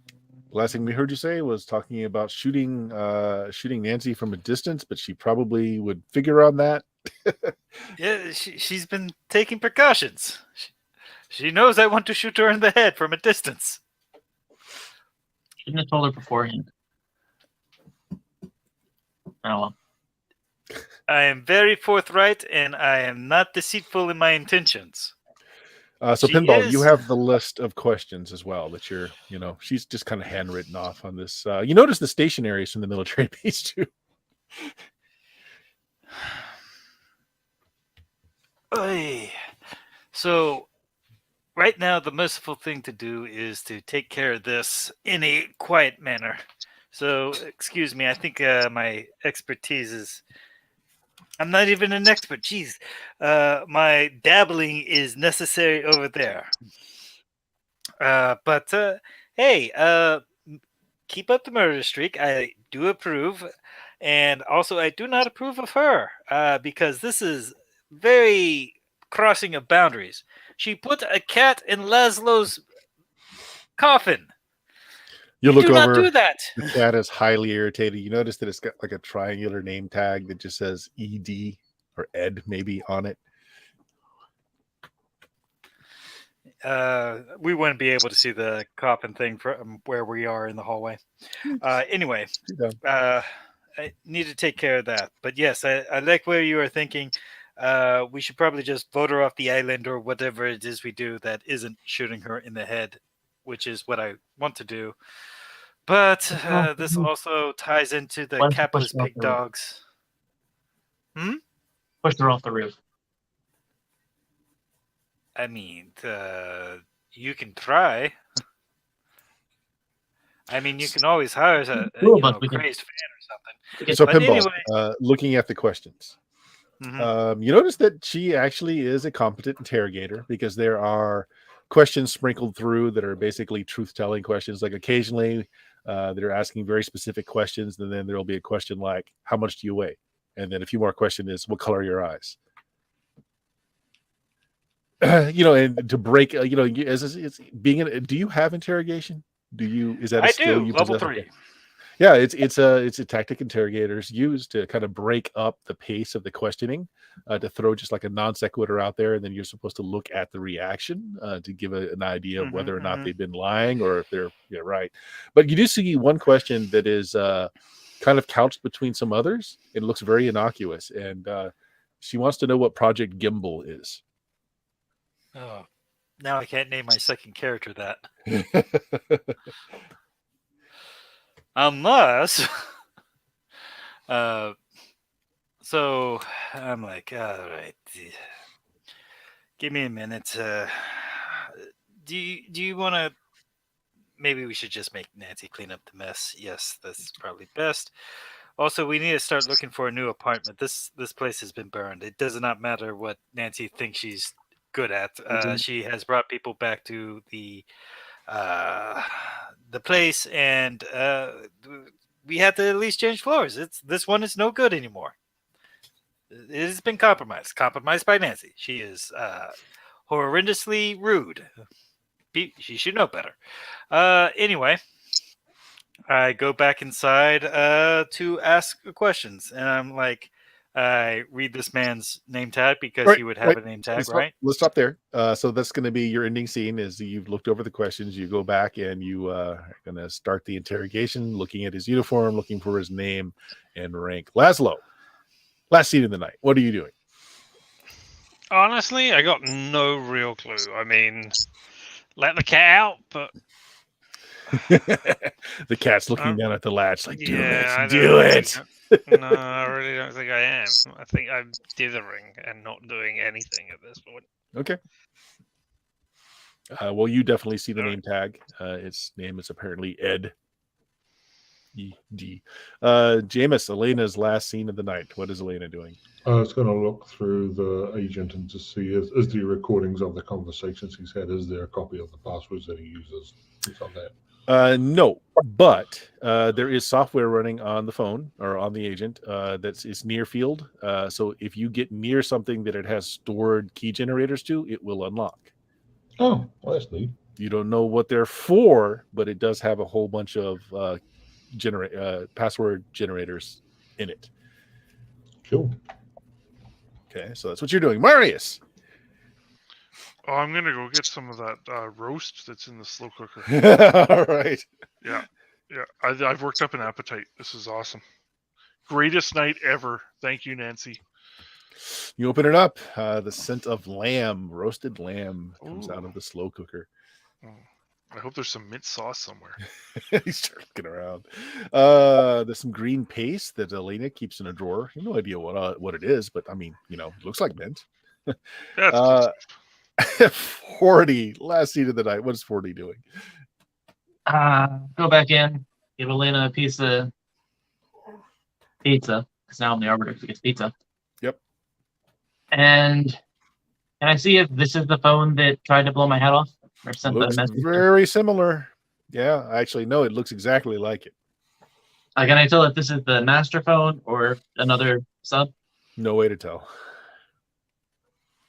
last thing we heard you say was talking about shooting Nancy from a distance, but she probably would figure on that. Yeah, she's been taking precautions. She knows I want to shoot her in the head from a distance. Shouldn't have told her beforehand. Oh well. I am very forthright, and I am not deceitful in my intentions. So She Pinball, you is- have the list of questions as well that you're, she's just kind of handwritten off on this. You notice the stationaries from the military base too. Oy. So right now, the merciful thing to do is to take care of this in a quiet manner. So, excuse me, I think my expertise is. I'm not even an expert. Jeez. My dabbling is necessary over there. But hey, keep up the murder streak. I do approve. And also, I do not approve of her because this is very crossing of boundaries. She put a cat in Laszlo's coffin. You You look do not over. do that. The cat is highly irritated. You notice that it's got like a triangular name tag that just says ED or Ed maybe on it. We wouldn't be able to see the coffin thing from where we are in the hallway. Anyway, I need to take care of that. But yes, I like where you are thinking. We should probably just vote her off the island or whatever it is we do that isn't shooting her in the head, which is what I want to do. But this also ties into the Why don't you push capitalist her off pig the roof? dogs. Push her off the roof. I mean, you can try. I mean, you can always hire a Two of us, we can- crazed fan or something. we can- So But Pinball, anyway. looking at the questions. You notice that she actually is a competent interrogator because there are questions sprinkled through that are basically truth-telling questions. Like occasionally they're asking very specific questions, and then there'll be a question like, how much do you weigh? And then a few more questions is, what color are your eyes? And to break, as it's being do you have interrogation? Is that a I skill do you level possess? 3. Okay. Yeah, it's a tactic interrogators use to kind of break up the pace of the questioning, to throw just like a non sequitur out there, and then you're supposed to look at the reaction to give an idea of whether or not they've been lying or if they're right. But you do see one question that is kind of couched between some others. It looks very innocuous, and she wants to know what Project Gimbal is. Oh, now I can't name my second character that. Unless, so I'm like, all right, give me a minute. Do you want to? Maybe we should just make Nancy clean up the mess. Yes, that's probably best. Also, we need to start looking for a new apartment. This place has been burned. It does not matter what Nancy thinks she's good at. She has brought people back to the place, and we have to at least change floors. This one is no good anymore. It has been compromised by Nancy. She is horrendously rude. She should know better. Anyway, I go back inside to ask questions, and I'm like, I read this man's name tag because he would have a name tag, right? Let's stop there. So that's going to be your ending scene. Is you've looked over the questions, you go back and you are going to start the interrogation, looking at his uniform, looking for his name and rank. Laszlo, last scene of the night. What are you doing? Honestly, I got no real clue. I mean, let the cat out, but The cat's looking down at the latch, like, do I it, do it. No, I really don't think I am. I think I'm dithering and not doing anything at this point. Okay. Well, you definitely see the All name tag. Its name is apparently Ed. E.D. Jameis, Elena's last scene of the night. What is Elena doing? I was going to look through the agent and to see is there recordings of the conversations he's had. Is there a copy of the passwords that he uses? Things like that. No, but there is software running on the phone or on the agent it's near field. So if you get near something that it has stored key generators to, it will unlock. Oh, well, that's neat. You don't know what they're for, but it does have a whole bunch of password generators in it. Cool. Okay, so that's what you're doing. Marius! Oh, I'm gonna go get some of that roast that's in the slow cooker. All right. Yeah. I've worked up an appetite. This is awesome. Greatest night ever. Thank you, Nancy. You open it up. The scent of lamb, roasted lamb, comes out Ooh. of the slow cooker. I hope there's some mint sauce somewhere. You start looking around. There's some green paste that Elena keeps in a drawer. You have no idea what it is, but I mean, it looks like mint. That's close. 40, last scene of the night. What's 40 doing? Go back in, give Elena a piece of pizza, because now I'm the arbiter who gets pizza. Yep. And can I see if this is the phone that tried to blow my head off or sent the Looks message? very similar. Yeah, actually, no, it looks exactly like it. Can I tell if this is the master phone or another sub? No way to tell.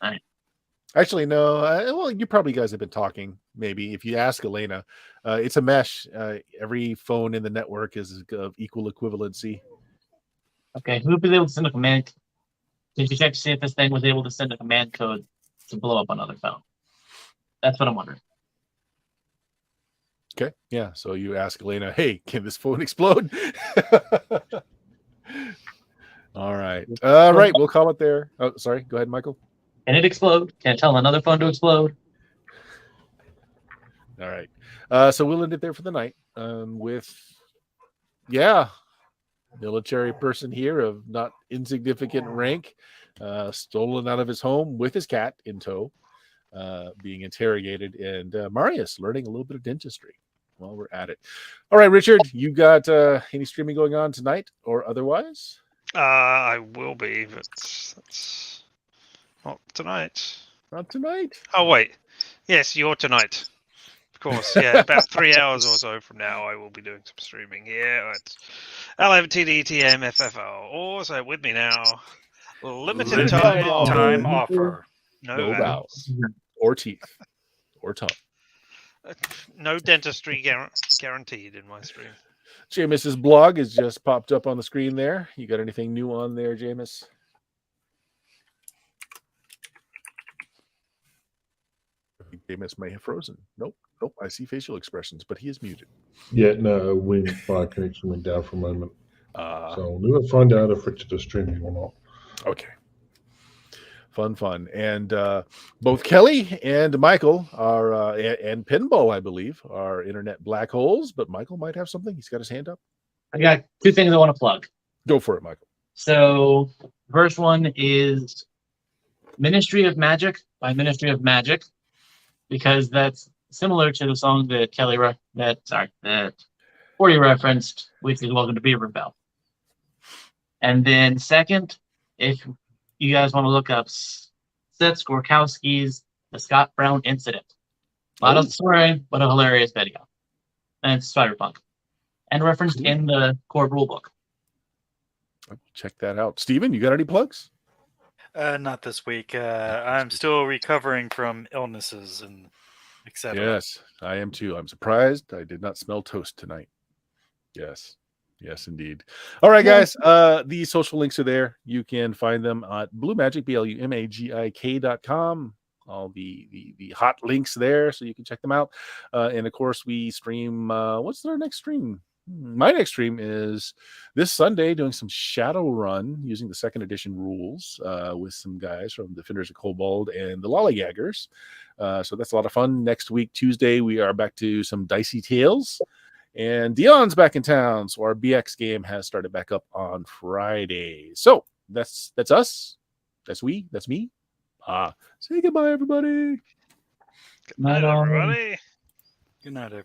All right. Actually, no. Well, you probably guys have been talking. Maybe if you ask Elena, it's a mesh. Every phone in the network is of equal equivalency. Okay, who was able to send a command? Did you check to see if this thing was able to send a command code to blow up another phone? That's what I'm wondering. Okay, yeah. So you ask Elena, "Hey, can this phone explode?" All right. Right. We'll call it there. Oh, sorry. Go ahead, Michael. Can it explode? Can I tell another phone to explode? All right. So we'll end it there for the night with, military person here of not insignificant rank, stolen out of his home with his cat in tow, being interrogated, and Marius learning a little bit of dentistry while we're at it. All right, Richard, you got any streaming going on tonight or otherwise? I will be, but that's not tonight. Not tonight. Oh wait, yes, you're tonight. Of course, yeah. About 3 hours or so from now, I will be doing some streaming. Yeah, it's LMTDTMFFO. Also with me now, limited time offer. No vowels. vowels or teeth or tongue. No dentistry guaranteed in my stream. Jameis's blog has just popped up on the screen there. You got anything new on there, Jameis? Jameis may have frozen. Nope. I see facial expressions, but he is muted. Yeah, no, my connection went down for a moment. So we'll never find out if Richard is streaming or not. Okay. Fun. And both Kelly and Michael are, and Pinball, I believe, are internet black holes, but Michael might have something. He's got his hand up. I got two things I want to plug. Go for it, Michael. So, first one is Ministry of Magic by Ministry of Magic, because that's similar to the song that that 40 referenced, which is Welcome to Beaver Bell. And then second, if you guys want to look up Seth Skorkowski's The Scott Brown Incident. A lot of swearing, but a hilarious video. And it's Cyberpunk. And referenced in the core rulebook. Check that out. Steven, you got any plugs? Not this week. I'm still recovering from illnesses and etc. Yes, I am too. I'm surprised I did not smell toast tonight. Yes, indeed. All right, guys. The social links are there. You can find them at BlueMagic, BLUMAGIK.com. All the hot links there, so you can check them out. And of course, we stream. What's our next stream? My next stream is this Sunday, doing some Shadowrun using the 2nd edition rules with some guys from Defenders of Kobold and the Lollygaggers. So that's a lot of fun. Next week, Tuesday, we are back to some Dicey Tales. And Dion's back in town, so our BX game has started back up on Friday. So that's us. That's me. Say goodbye, everybody. Good night, everybody. Good night, everybody.